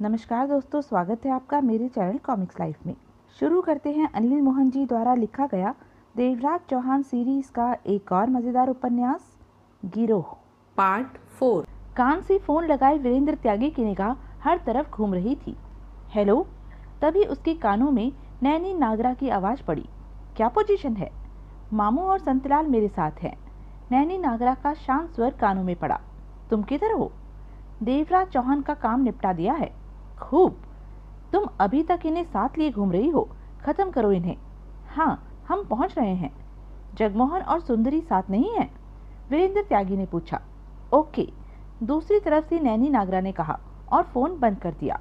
नमस्कार दोस्तों, स्वागत है आपका मेरे चैनल कॉमिक्स लाइफ में। शुरू करते हैं अनिल मोहन जी द्वारा लिखा गया देवराज चौहान सीरीज का एक और मजेदार उपन्यास गिरोह पार्ट 4। कान से फोन लगाए वीरेंद्र त्यागी की निगाह हर तरफ घूम रही थी। हेलो। तभी उसके कानों में नैनी नागरा की आवाज पड़ी। क्या पोजीशन है? मामू और संतलाल मेरे साथ हैं। नैनी नागरा का शांत स्वर कानों में पड़ा। तुम किधर हो? देवराज चौहान का काम निपटा दिया है। खूब। तुम अभी तक इन्हें साथ लिए घूम रही हो, खत्म करो इन्हें। हाँ, हम पहुंच रहे हैं। जगमोहन और सुंदरी साथ नहीं है? वीरेंद्र त्यागी ने पूछा। ओके, दूसरी तरफ से नैनी नागरा ने कहा और फोन बंद कर दिया।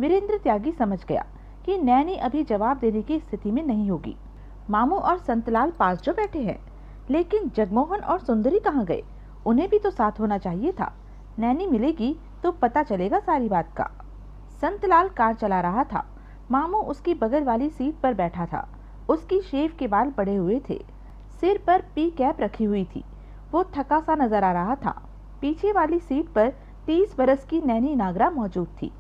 वीरेंद्र त्यागी समझ गया कि नैनी अभी जवाब देने की स्थिति में नहीं होगी। मामू और संतलाल पास जो बैठे हैं, लेकिन जगमोहन और सुंदरी कहाँ गए? उन्हें भी तो साथ होना चाहिए था। नैनी मिलेगी तो पता चलेगा सारी बात का। संतलाल कार चला रहा था। मामू उसकी बगल वाली सीट पर बैठा था। उसकी शेव के बाल पड़े हुए थे। सिर पर पी कैप रखी हुई थी। वो थका सा नजर आ रहा था। पीछे वाली सीट पर 30 बरस की नैनी नागरा मौजूद थी।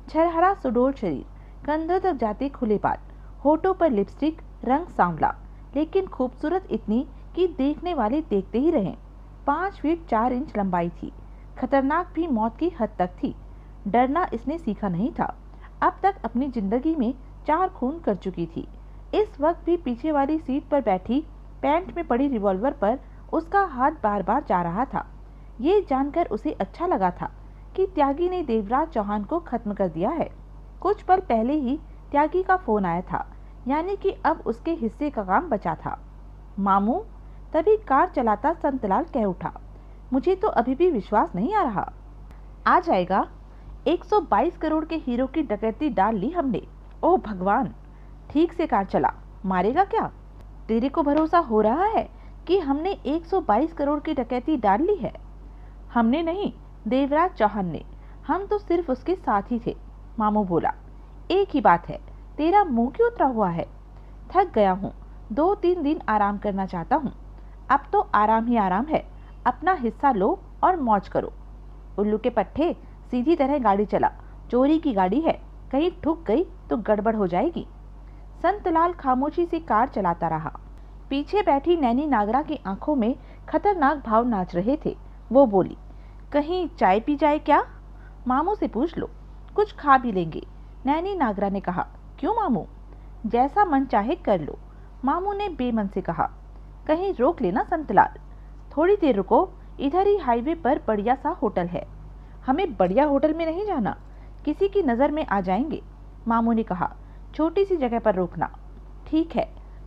झरहरा सुडोल शरीर, कंधों तक जाते खुले बाल, होठों पर लिपस्टिक, रंग सांवला, लेकिन खूबसूरत इतनी कि देखने वाले देखते ही रहे। 5 फीट 4 इंच लंबाई थी। खतरनाक भी मौत की हद तक थी। डरना इसने सीखा नहीं था। अब तक अपनी जिंदगी में 4 खून कर चुकी थी। इस वक्त भी पीछे वाली सीट पर बैठी पैंट में पड़ी रिवॉल्वर पर उसका हाथ बार बार जा रहा था। ये जानकर उसे अच्छा लगा था कि त्यागी ने देवराज चौहान को खत्म कर दिया है। कुछ पल पहले ही त्यागी का फोन आया था, यानी कि अब उसके हिस्से का काम बचा था। मामू। तभी कार चलाता संतलाल कह उठा। मुझे तो अभी भी विश्वास नहीं आ रहा। आ जाएगा। 122 करोड़ के हीरो की डकैती डाल ली हमने। ओ भगवान। ठीक से कार चला। मारेगा क्या? तेरे को भरोसा हो रहा है कि हमने 122 करोड़ की डकैती डाल ली है? हमने नहीं, देवराज चौहान ने। हम तो सिर्फ उसके साथ ही थे। मामू बोला। एक ही बात है, तेरा मुंह क्यों उतरा हुआ है? थक गया हूँ, 2-3 दिन आराम करना चाहता हूँ। अब तो आराम ही आराम है। अपना हिस्सा लो और मौज करो। उल्लू के पट्टे, सीधी तरह गाड़ी चला। चोरी की गाड़ी है, कहीं ठुक गई तो गड़बड़ हो जाएगी। संतलाल खामोशी से कार चलाता रहा। पीछे बैठी नैनी नागरा की आंखों में खतरनाक भाव नाच रहे थे। वो बोली, कहीं चाय पी जाए क्या? मामू से पूछ लो, कुछ खा भी लेंगे। नैनी नागरा ने कहा। क्यों मामू? जैसा मन चाहे कर लो। मामू ने बेमन से कहा। कहीं रोक लेना संतलाल। थोड़ी देर रुको, इधर ही हाईवे पर बढ़िया सा होटल है। हमें बढ़िया होटल में नहीं जाना, किसी की नज़र में आ जाएंगे। मामू ने कहा। छोटी सी जगह पर रोकना। ठीक है।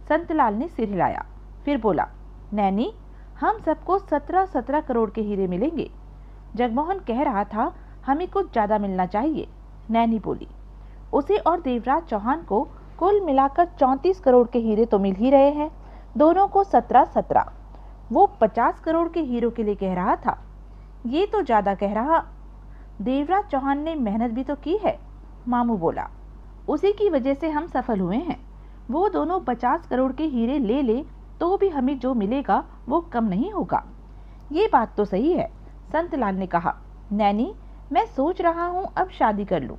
संतलाल ने सिर हिलाया, फिर बोला, नैनी, हम सबको 17-17 करोड़ के हीरे मिलेंगे। जगमोहन कह रहा था हमें कुछ ज़्यादा मिलना चाहिए। नैनी बोली। उसे और देवराज चौहान को कुल मिलाकर 34 करोड़ के हीरे तो मिल ही रहे हैं। दोनों को 17-17। वो 50 करोड़ के हीरो के लिए कह रहा था। ये तो ज़्यादा कह रहा। देवराज चौहान ने मेहनत भी तो की है। मामू बोला। उसी की वजह से हम सफल हुए हैं। वो दोनों 50 करोड़ के हीरे ले ले तो भी हमें जो मिलेगा वो कम नहीं होगा। ये बात तो सही है, संतलाल ने कहा। नैनी, मैं सोच रहा हूँ अब शादी कर लूँ।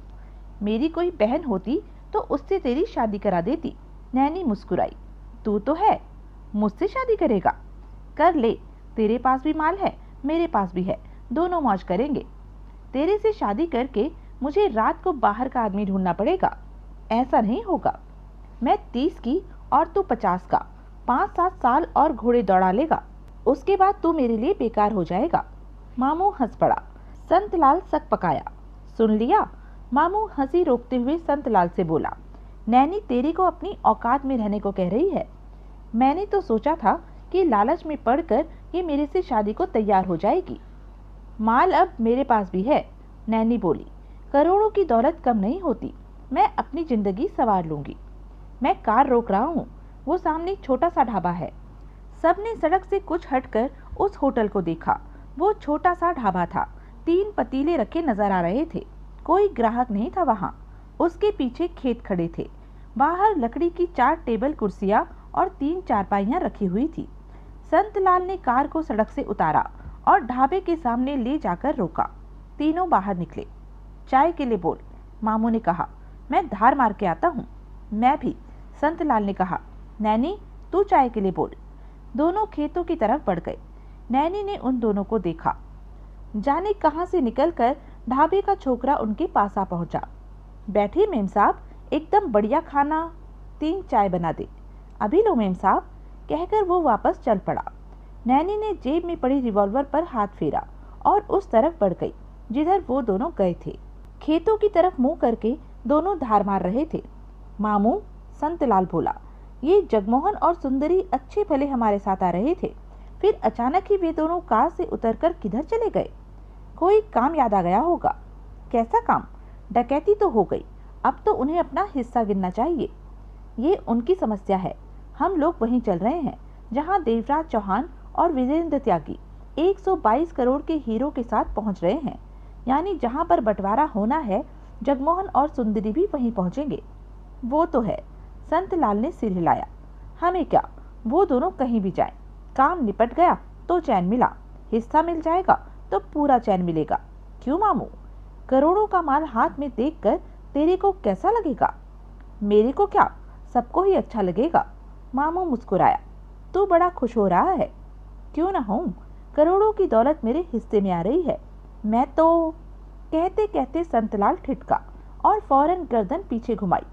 मेरी कोई बहन होती तो उससे तेरी शादी करा देती। नैनी मुस्कुराई। तू तो है, मुझसे शादी करेगा? कर ले, तेरे पास भी माल है, मेरे पास भी है, दोनों मौज करेंगे। तेरे से शादी करके मुझे रात को बाहर का आदमी ढूंढना पड़ेगा। ऐसा नहीं होगा। मैं 30 की और तू 50 का। 5-7 साल और घोड़े दौड़ा लेगा, उसके बाद तू मेरे लिए बेकार हो जाएगा। मामू हंस पड़ा। संतलाल सक पकाया। सुन लिया? मामू हंसी रोकते हुए संतलाल से बोला। नैनी तेरे को अपनी औकात में रहने को कह रही है। मैंने तो सोचा था कि लालच में पड़कर ये मेरे से शादी को तैयार हो जाएगी। माल अब मेरे पास भी है। नैनी बोली। करोड़ों की दौलत कम नहीं होती। मैं अपनी जिंदगी संवार लूंगी। मैं कार रोक रहा हूँ। वो सामने छोटा सा ढाबा है। सबने सड़क से कुछ हटकर उस होटल को देखा। वो छोटा सा ढाबा था। 3 पतीले रखे नजर आ रहे थे। कोई ग्राहक नहीं था वहाँ। उसके पीछे खेत खड़े थे। बाहर लकड़ी की 4 टेबल कुर्सियां और 3 चारपाइयां रखी हुई थी। संतलाल ने कार को सड़क से उतारा और ढाबे के सामने ले जाकर रोका। तीनों बाहर निकले। चाय के लिए बोल। मामू ने कहा। मैं धार मार के आता हूँ। मैं भी, संतलाल ने कहा। नैनी, तू चाय के लिए बोल। दोनों खेतों की तरफ बढ़ गए। नैनी ने उन दोनों को देखा। जाने कहाँ से निकलकर ढाबे का छोकरा उनके पास आ पहुंचा। बैठिए मेम साहब, एकदम बढ़िया खाना, 3 चाय बना दे। अभी लो मेम साहब, कहकर वो वापस चल पड़ा। नैनी ने जेब में पड़ी रिवॉल्वर पर हाथ फेरा और उस तरफ बढ़ गई जिधर वो दोनों गए थे। खेतों की तरफ मुंह करके दोनों धार मार रहे थे। मामू, संतलाल बोला, ये जगमोहन और सुंदरी अच्छे भले हमारे साथ आ रहे थे, फिर अचानक ही वे दोनों कार से उतरकर किधर चले गए? कोई काम याद आ गया होगा। कैसा काम? डकैती तो हो गई, अब तो उन्हें अपना हिस्सा गिनना चाहिए। ये उनकी समस्या है। हम लोग वहीं चल रहे हैं जहां देवराज चौहान और वीरेंद्र त्यागी 122 करोड़ के हीरो के साथ पहुंच रहे हैं, यानी जहां पर बंटवारा होना है जगमोहन और सुंदरी भी वहीं पहुंचेंगे। वो तो है, संतलाल ने सिर हिलाया। हमें क्या, वो दोनों कहीं भी जाएं, काम निपट गया तो चैन मिला, हिस्सा मिल जाएगा तो पूरा चैन मिलेगा। क्यों मामू, करोड़ों का माल हाथ में देखकर तेरे को कैसा लगेगा? मेरे को क्या, सबको ही अच्छा लगेगा। मामू मुस्कुराया। तू बड़ा खुश हो रहा है। क्यों ना हूँ, करोड़ों की दौलत मेरे हिस्से में आ रही है। मैं तो, कहते कहते संतलाल ठिठका और फौरन गर्दन पीछे घुमाई।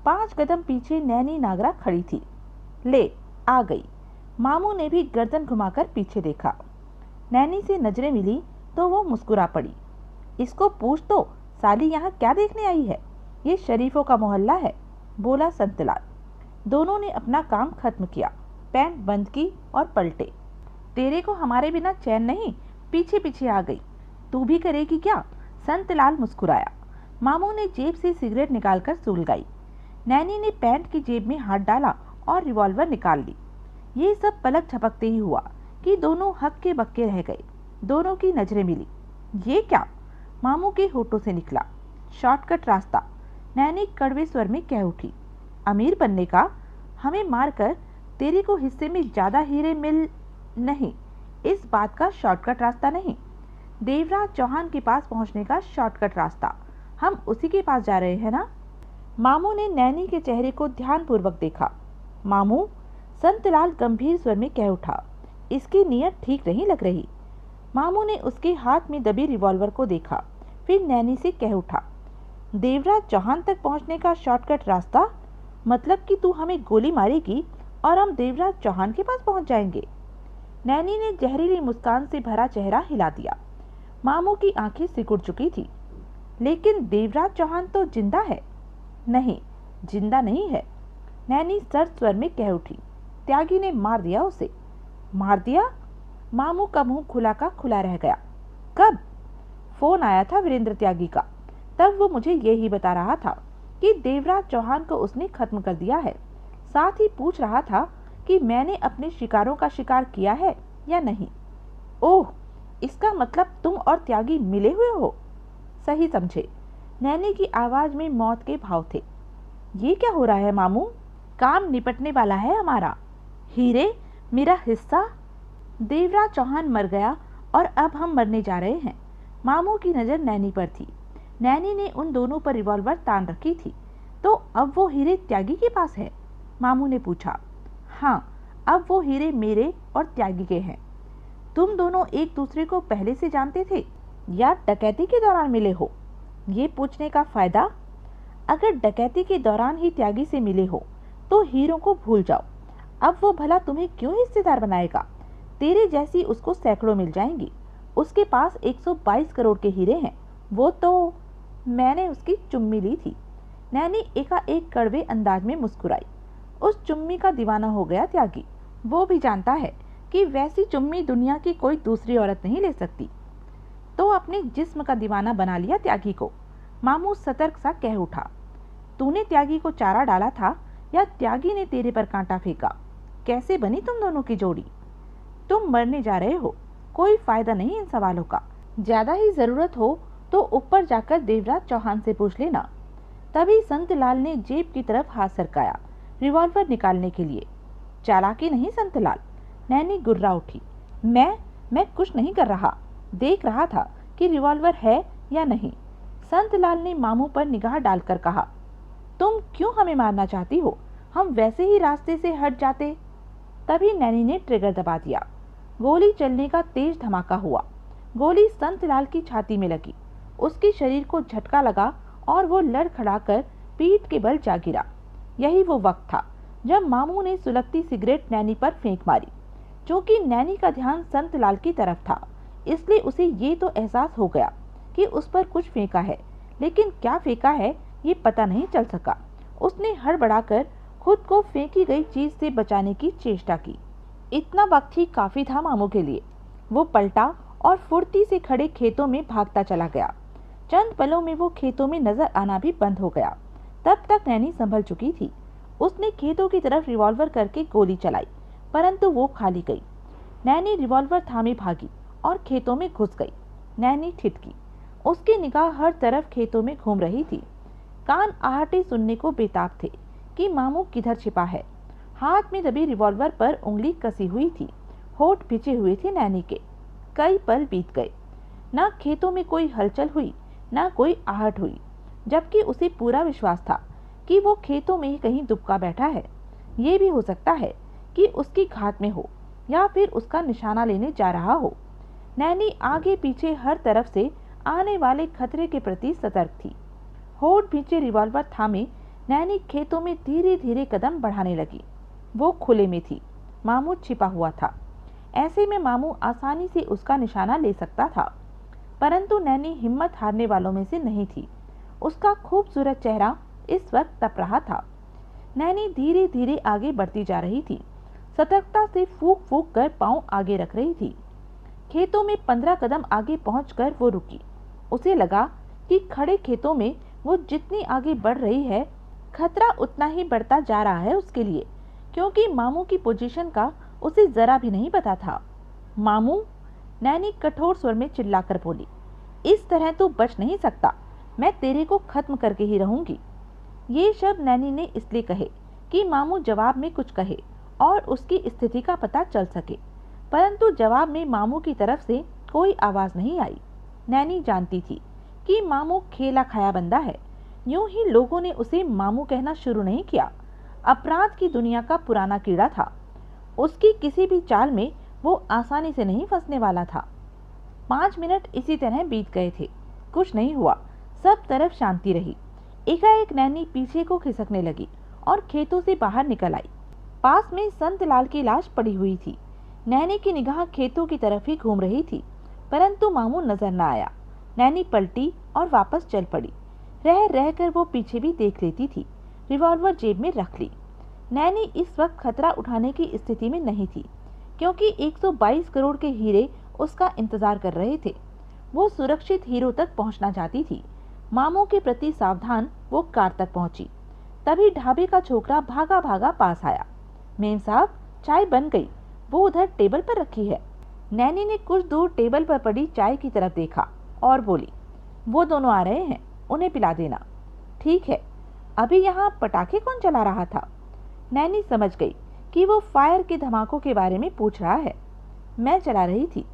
5 कदम पीछे नैनी नागरा खड़ी थी। ले, आ गई। मामू ने भी गर्दन घुमाकर पीछे देखा। नैनी से नजरें मिली तो वो मुस्कुरा पड़ी। इसको पूछ तो, साली यहाँ क्या देखने आई है? ये शरीफों का मोहल्ला है, बोला संतलाल। दोनों ने अपना काम खत्म किया, पैंट बंद की और पलटे। तेरे को हमारे बिना चैन नहीं, पीछे पीछे आ गई। तू भी करेगी क्या? संतलाल मुस्कुराया। मामू ने जेब से सिगरेट निकालकर सुलगाई। नैनी ने पैंट की जेब में हाथ डाला और रिवॉल्वर निकाल ली। ये सब पलक झपकते ही हुआ कि दोनों हक्के बक्के रह गए। दोनों की नजरें मिली। ये क्या? मामू के होठों से निकला। शॉर्टकट रास्ता, नैनी कड़वे स्वर में कह उठी। अमीर बनने का? हमें मारकर तेरी को हिस्से में ज्यादा हीरे मिल, नहीं, इस बात का शॉर्टकट रास्ता नहीं। देवराज चौहान के पास पहुंचने का शॉर्टकट रास्ता, हम उसी के पास जा रहे हैं ना? मामू ने नैनी के चेहरे को ध्यानपूर्वक देखा। मामू, संतलाल गंभीर स्वर में कह उठा, इसकी नीयत ठीक नहीं लग रही। मामू ने उसके हाथ में दबी रिवॉल्वर को देखा, फिर नैनी से कह उठा, देवराज चौहान तक पहुंचने का शॉर्टकट रास्ता? मतलब कि तू हमें गोली मारेगी और हम देवराज चौहान के पास पहुंच जाएंगे? नैनी ने जहरीली मुस्कान से भरा चेहरा हिला दिया। मामू की आंखें सिकुड़ चुकी थी। लेकिन देवराज चौहान तो जिंदा है। नहीं, जिंदा नहीं है, नैनी सर्द स्वर में कह उठी। त्यागी ने मार दिया उसे। मार दिया? मामू का मुंह खुला का खुला रह गया। कब? फोन आया था वीरेंद्र त्यागी का, तब वो मुझे यही बता रहा था कि देवराज चौहान को उसने खत्म कर दिया है। साथ ही पूछ रहा था कि मैंने अपने शिकारों का शिकार किया है या नहीं। ओह, इसका मतलब तुम और त्यागी मिले हुए हो? सही समझे। नैनी की आवाज में मौत के भाव थे। ये क्या हो रहा है मामू? काम निपटने वाला है हमारा। हीरे, मेरा हिस्सा? देवराज चौहान मर गया और अब हम मरने जा रहे हैं। मामू की नजर नैनी पर थी। नैनी ने उन दोनों पर रिवॉल्वर तान रखी थी। तो अब वो हीरे त्यागी के पास है? मामू ने पूछा। हाँ, अब वो हीरे मेरे और त्यागी के हैं। तुम दोनों एक दूसरे को पहले से जानते थे या डकैती के दौरान मिले हो? ये पूछने का फायदा? अगर डकैती के दौरान ही त्यागी से मिले हो तो हीरों को भूल जाओ। अब वो भला तुम्हें क्यों हिस्सेदार बनाएगा? तेरे जैसी उसको सैकड़ों मिल जाएंगी। उसके पास 122 करोड़ के हीरे हैं। वो तो, मैंने उसकी चुम्मी ली थी। नैनी एकाएक कड़वे अंदाज में मुस्कुराई। उस चुम्मी का दीवाना हो गया त्यागी। वो भी जानता है कि वैसी चुम्मी दुनिया की कोई दूसरी औरत नहीं ले सकती। तो अपने जिस्म का दीवाना बना लिया त्यागी को। मामू सतर्क सा कह उठा। तूने त्यागी को चारा डाला था या त्यागी ने तेरे पर कांटा फेंका? कैसे बनी तुम दोनों की जोड़ी? तुम मरने जा रहे हो, कोई फायदा नहीं इन सवालों का। ज्यादा ही जरूरत हो तो ऊपर जाकर देवराज चौहान से पूछ लेना। तभी संतलाल ने जेब की तरफ हाथ सरकाया, रिवॉल्वर निकालने के लिए। चालाकी नहीं संतलाल, नैनी गुर्रा उठी। मैं कुछ नहीं कर रहा, देख रहा था कि रिवॉल्वर है या नहीं। संतलाल ने मामू पर निगाह डालकर कहा, तुम क्यों हमें मारना चाहती हो? हम वैसे ही रास्ते से हट जाते। तभी नैनी ने ट्रिगर दबा दिया। गोली चलने का तेज धमाका हुआ। गोली संतलाल की छाती में लगी। उसके शरीर को झटका लगा और वो लड़खड़ाकर पीठ के बल जा गिरा। यही वो वक्त था जब मामू ने सुलगती सिगरेट नैनी पर फेंक मारी। क्योंकि नैनी का ध्यान संतलाल की तरफ था, इसलिए उसे ये तो एहसास हो गया कि उस पर कुछ फेंका है, लेकिन क्या फेंका है ये पता नहीं चल सका। उसने हड़बड़ाकर खुद को फेंकी गई चीज से बचाने की चेष्टा की। इतना वक्त ही काफी था मामू के लिए। वो पलटा और फुर्ती से खड़े खेतों में भागता चला गया। चंद पलों में वो खेतों में नजर आना भी बंद हो गया। तब तक नैनी संभल चुकी थी। उसने खेतों की तरफ रिवॉल्वर करके गोली चलाई, परंतु वो खाली गई। नैनी रिवॉल्वर थामे भागी और खेतों में घुस गई। नैनी ठिठकी। उसकी निगाह हर तरफ खेतों में घूम रही थी। कान आहटे सुनने को बेताब थे कि मामू किधर छिपा है। हाथ में दबी रिवॉल्वर पर उंगली कसी हुई थी। होठ भिजे हुए थे नैनी के। कई पल बीत गए। न खेतों में कोई हलचल हुई, न कोई आहट हुई, जबकि उसे पूरा विश्वास था कि वो खेतों में ही कहीं दुबका बैठा है। ये भी हो सकता है कि उसकी घात में हो या फिर उसका निशाना लेने जा रहा हो। नैनी आगे पीछे हर तरफ से आने वाले खतरे के प्रति सतर्क थी। होठ भींचे रिवॉल्वर थामे नैनी खेतों में धीरे धीरे कदम बढ़ाने लगी। वो खुले में थी। मामू छिपा हुआ था। ऐसे में मामू आसानी से उसका निशाना ले सकता था, परंतु नैनी हिम्मत हारने वालों में से नहीं थी। उसका खूबसूरत चेहरा इस वक्त तप रहा था। नैनी धीरे धीरे आगे बढ़ती जा रही थी। सतर्कता से फूंक फूंक कर पांव आगे रख रही थी। खेतों में 15 कदम आगे पहुंचकर वो रुकी। उसे लगा कि खड़े खेतों में वो जितनी आगे बढ़ रही है, खतरा उतना ही बढ़ता जा रहा है उसके लिए, क्योंकि मामू की पोजीशन का उसे जरा भी नहीं पता था। मामू, नैनी कठोर स्वर में चिल्लाकर बोली, इस तरह तो बच नहीं सकता। मैं तेरे को खत्म करके ही रहूंगी। ये शब्द नैनी ने इसलिए कहे कि मामू जवाब में कुछ कहे और उसकी स्थिति का पता चल सके, परंतु जवाब में मामू की तरफ से कोई आवाज नहीं आई। नैनी जानती थी कि मामू खेला खाया बंदा है। यूं ही लोगों ने उसे मामू कहना शुरू नहीं किया। अपराध की दुनिया का पुराना कीड़ा था। उसकी किसी भी चाल में वो आसानी से नहीं फंसने वाला था। 5 मिनट इसी तरह बीत गए थे। कुछ नहीं हुआ। सब तरफ शांति रही। एकाएक नैनी पीछे को खिसकने लगी और खेतों से बाहर निकल आई। पास में संतलाल की लाश पड़ी हुई थी। नैनी की निगाह खेतों की तरफ ही घूम रही थी, परंतु मामू नजर न आया। नैनी पलटी और वापस चल पड़ी। रह रहकर वो पीछे भी देख लेती थी। रिवॉल्वर जेब में रख ली। नैनी इस वक्त खतरा उठाने की स्थिति में नहीं थी, क्योंकि 122 करोड़ के हीरे उसका इंतजार कर रहे थे। वो सुरक्षित हीरो तक पहुंचना चाहती थी। मामू के प्रति सावधान वो कार तक पहुंची। तभी ढाबे का छोकरा भागा भागा पास आया। मेम साहब, चाय बन गई, वो उधर टेबल पर रखी है। नैनी ने कुछ दूर टेबल पर पड़ी चाय की तरफ देखा और बोली, वो दोनों आ रहे हैं, उन्हें पिला देना। ठीक है। अभी यहाँ पटाखे कौन चला रहा था? नैनी समझ गई कि वो फायर के धमाकों के बारे में पूछ रहा है। मैं चला रही थी।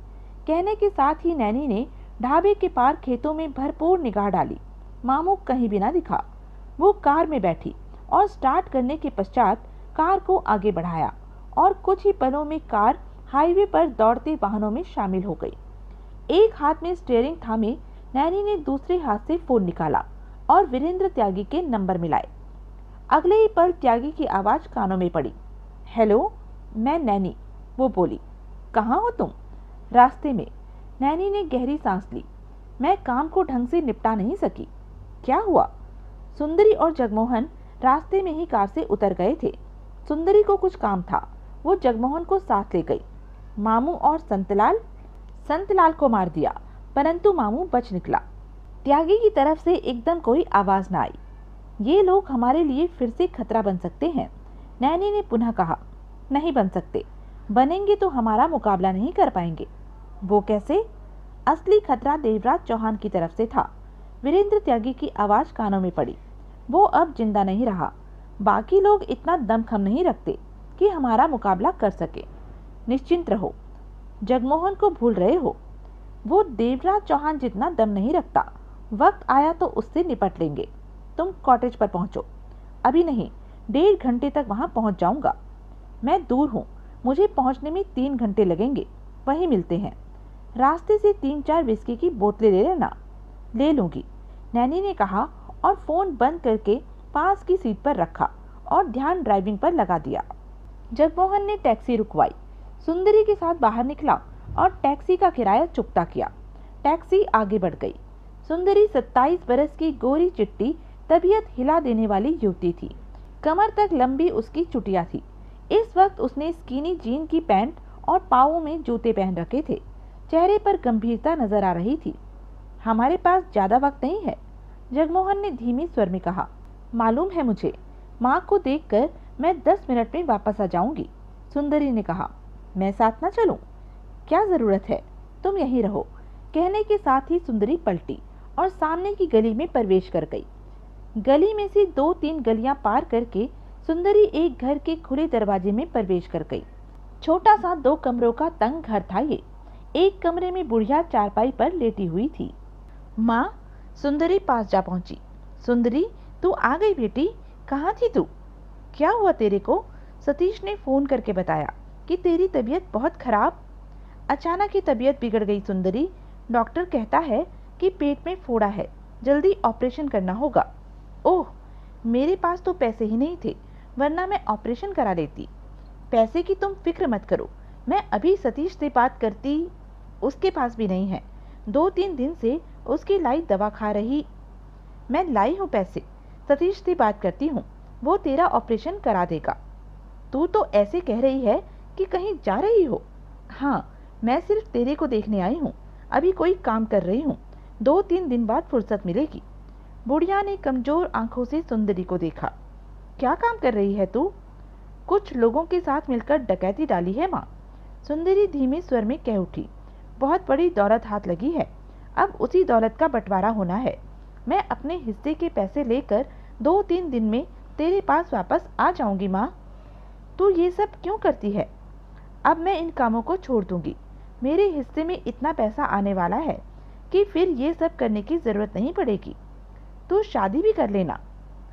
कहने के साथ ही नैनी ने ढाबे के पार खेतों में भरपूर निगाह डाली। मामू कहीं भी ना दिखा। वो कार में बैठी और स्टार्ट करने के पश्चात कार को आगे बढ़ाया और कुछ ही पलों में कार हाईवे पर दौड़ते वाहनों में शामिल हो गई। एक हाथ में स्टीयरिंग थामे नैनी ने दूसरे हाथ से फोन निकाला और वीरेंद्र त्यागी के नंबर मिलाए। अगले ही पल त्यागी की आवाज कानों में पड़ी। हेलो, मैं नैनी। वो बोली, कहाँ हो तुम? रास्ते में। नैनी ने गहरी सांस ली। मैं काम को ढंग से निपटा नहीं सकी। क्या हुआ? सुंदरी और जगमोहन रास्ते में ही कार से उतर गए थे। सुंदरी को कुछ काम था, वो जगमोहन को साथ ले गई। मामू और संतलाल को मार दिया, परंतु मामू बच निकला। त्यागी की तरफ से एकदम कोई आवाज न आई। ये लोग हमारे लिए फिर से खतरा बन सकते हैं। नैनी ने पुनः कहा, नहीं बन सकते। बनेंगे तो हमारा मुकाबला नहीं कर पाएंगे। वो कैसे? असली खतरा देवराज चौहान की तरफ से था। वीरेंद्र त्यागी की आवाज कानों में पड़ी। वो अब जिंदा नहीं रहा। बाकी लोग इतना दमखम नहीं रखते कि हमारा मुकाबला कर सके। निश्चिंत रहो। जगमोहन को भूल रहे हो। वो देवराज चौहान जितना दम नहीं रखता। वक्त आया तो उससे निपट लेंगे। तुम कॉटेज पर पहुंचो। अभी नहीं, 1.5 घंटे तक वहां पहुंच जाऊंगा। मैं दूर हूं, मुझे पहुंचने में 3 घंटे लगेंगे। वहीं मिलते हैं। रास्ते से 3-4 विस्की की बोतलें ले लेना। ले लूंगी, नैनी ने कहा और फोन बंद करके पास की सीट पर रखा और ध्यान ड्राइविंग पर लगा दिया। जगमोहन ने टैक्सी रुकवाई, सुंदरी के साथ बाहर निकला और टैक्सी का किराया चुकता किया। टैक्सी आगे बढ़ गई। सुंदरी 27 बरस की गोरी चिट्टी, तबीयत हिला देने वाली युवती थी। कमर तक लंबी उसकी चुटिया थी। इस वक्त उसने स्कीनी जीन की पैंट और पाँवों में जूते पहन रखे थे। चेहरे पर गंभीरता नजर आ रही थी। हमारे पास ज्यादा वक्त नहीं है, जगमोहन ने धीमे स्वर में कहा। मालूम है मुझे, माँ को देखकर मैं 10 मिनट में वापस आ जाऊंगी, सुंदरी ने कहा। मैं साथ न चलूं? क्या जरूरत है, तुम यहीं रहो, कहने के साथ ही सुंदरी पलटी और सामने की गली में प्रवेश कर गई। गली में से 2-3 गलियां पार करके सुंदरी एक घर के खुले दरवाजे में प्रवेश कर गई। छोटा सा 2 कमरों का तंग घर था ये। एक कमरे में बुढ़िया चारपाई पर लेटी हुई थी। माँ, सुंदरी पास जा पहुंची। सुंदरी, तू आ गई बेटी, कहाँ थी तू? क्या हुआ तेरे को? सतीश ने फोन करके बताया कि तेरी तबीयत बहुत खराब। अचानक ही तबीयत बिगड़ गई सुंदरी। डॉक्टर कहता है कि पेट में फोड़ा है, जल्दी ऑपरेशन करना होगा। ओह, मेरे पास तो पैसे ही नहीं थे, वरना मैं ऑपरेशन करा लेती। पैसे की तुम फिक्र मत करो, मैं अभी सतीश से बात करती। उसके पास भी नहीं है, 2-3 दिन से उसकी लाई दवा खा रही। मैं लाई हूँ पैसे, सतीश से बात करती हूँ, वो तेरा ऑपरेशन करा देगा। तू तो ऐसे कह रही है कि कहीं जा रही हो। हाँ, मैं सिर्फ तेरे को देखने आई हूँ, अभी कोई काम कर रही हूँ, 2-3 दिन बाद फुर्सत मिलेगी। बुढ़िया ने कमजोर आंखों से सुंदरी को देखा। क्या काम कर रही है तू? कुछ लोगों के साथ मिलकर डकैती डाली है माँ, सुंदरी धीमे स्वर में कह उठी। बहुत बड़ी दौलत हाथ लगी है, अब उसी दौलत का बंटवारा होना है। मैं अपने हिस्से के पैसे लेकर 2-3 दिन में तेरे पास वापस आ जाऊंगी माँ। तू ये सब क्यों करती है? अब मैं इन कामों को छोड़ दूंगी। मेरे हिस्से में इतना पैसा आने वाला है कि फिर ये सब करने की जरूरत नहीं पड़ेगी। तू शादी भी कर लेना।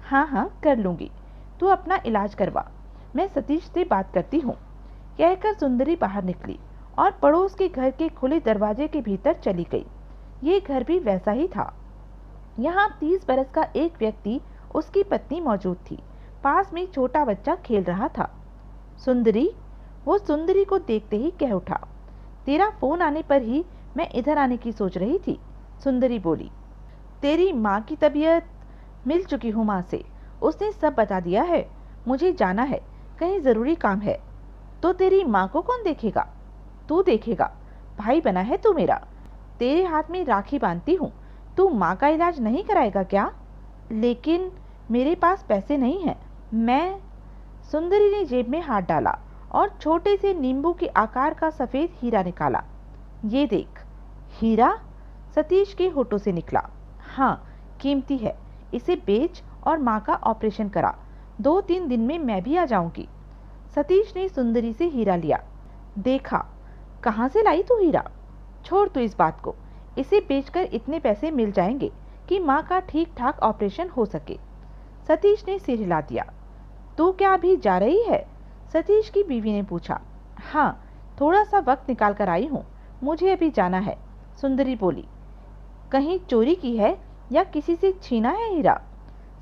हाँ हाँ, कर लूंगी, तू अपना इलाज करवा, मैं सतीश से बात करती हूँ, कहकर सुंदरी बाहर निकली और पड़ोस के घर के खुले दरवाजे के भीतर चली गई। ये घर भी वैसा ही था। यहाँ 30 बरस का एक व्यक्ति, उसकी पत्नी मौजूद थी। पास में छोटा बच्चा खेल रहा था। सुंदरी, वो सुंदरी को देखते ही कह उठा। तेरा फोन आने पर ही मैं इधर आने की सोच रही थी, सुंदरी बोली। तेरी माँ की तबीयत? मिल चुकी हूँ माँ से, उसने सब बता दिया है। मुझे जाना है, कहीं जरूरी काम है। तो तेरी माँ को कौन देखेगा? तू देखेगा, भाई बना है तू मेरा। तेरे हाथ में राखी बांधती हूँ, तू माँ का इलाज नहीं कराएगा क्या? लेकिन मेरे पास पैसे नहीं हैं, मैं। सुंदरी ने जेब में हाथ डाला और छोटे से नींबू के आकार का सफेद हीरा निकाला। ये देख। हीरा? सतीश के होठों से निकला। हाँ, कीमती है, इसे बेच और माँ का ऑपरेशन करा, 2-3 दिन में मैं भी आ जाऊंगी। सतीश ने सुंदरी से हीरा लिया। देखा, कहाँ से लाई तू हीरा? छोड़ तू इस बात को, इसे बेचकर इतने पैसे मिल जाएंगे कि माँ का ठीक ठाक ऑपरेशन हो सके। सतीश ने सिर हिला दिया। तू क्या अभी जा रही है? सतीश की बीवी ने पूछा। हाँ, थोड़ा सा वक्त निकाल कर आई हूँ, मुझे अभी जाना है, सुंदरी बोली। कहीं चोरी की है या किसी से छीना है हीरा?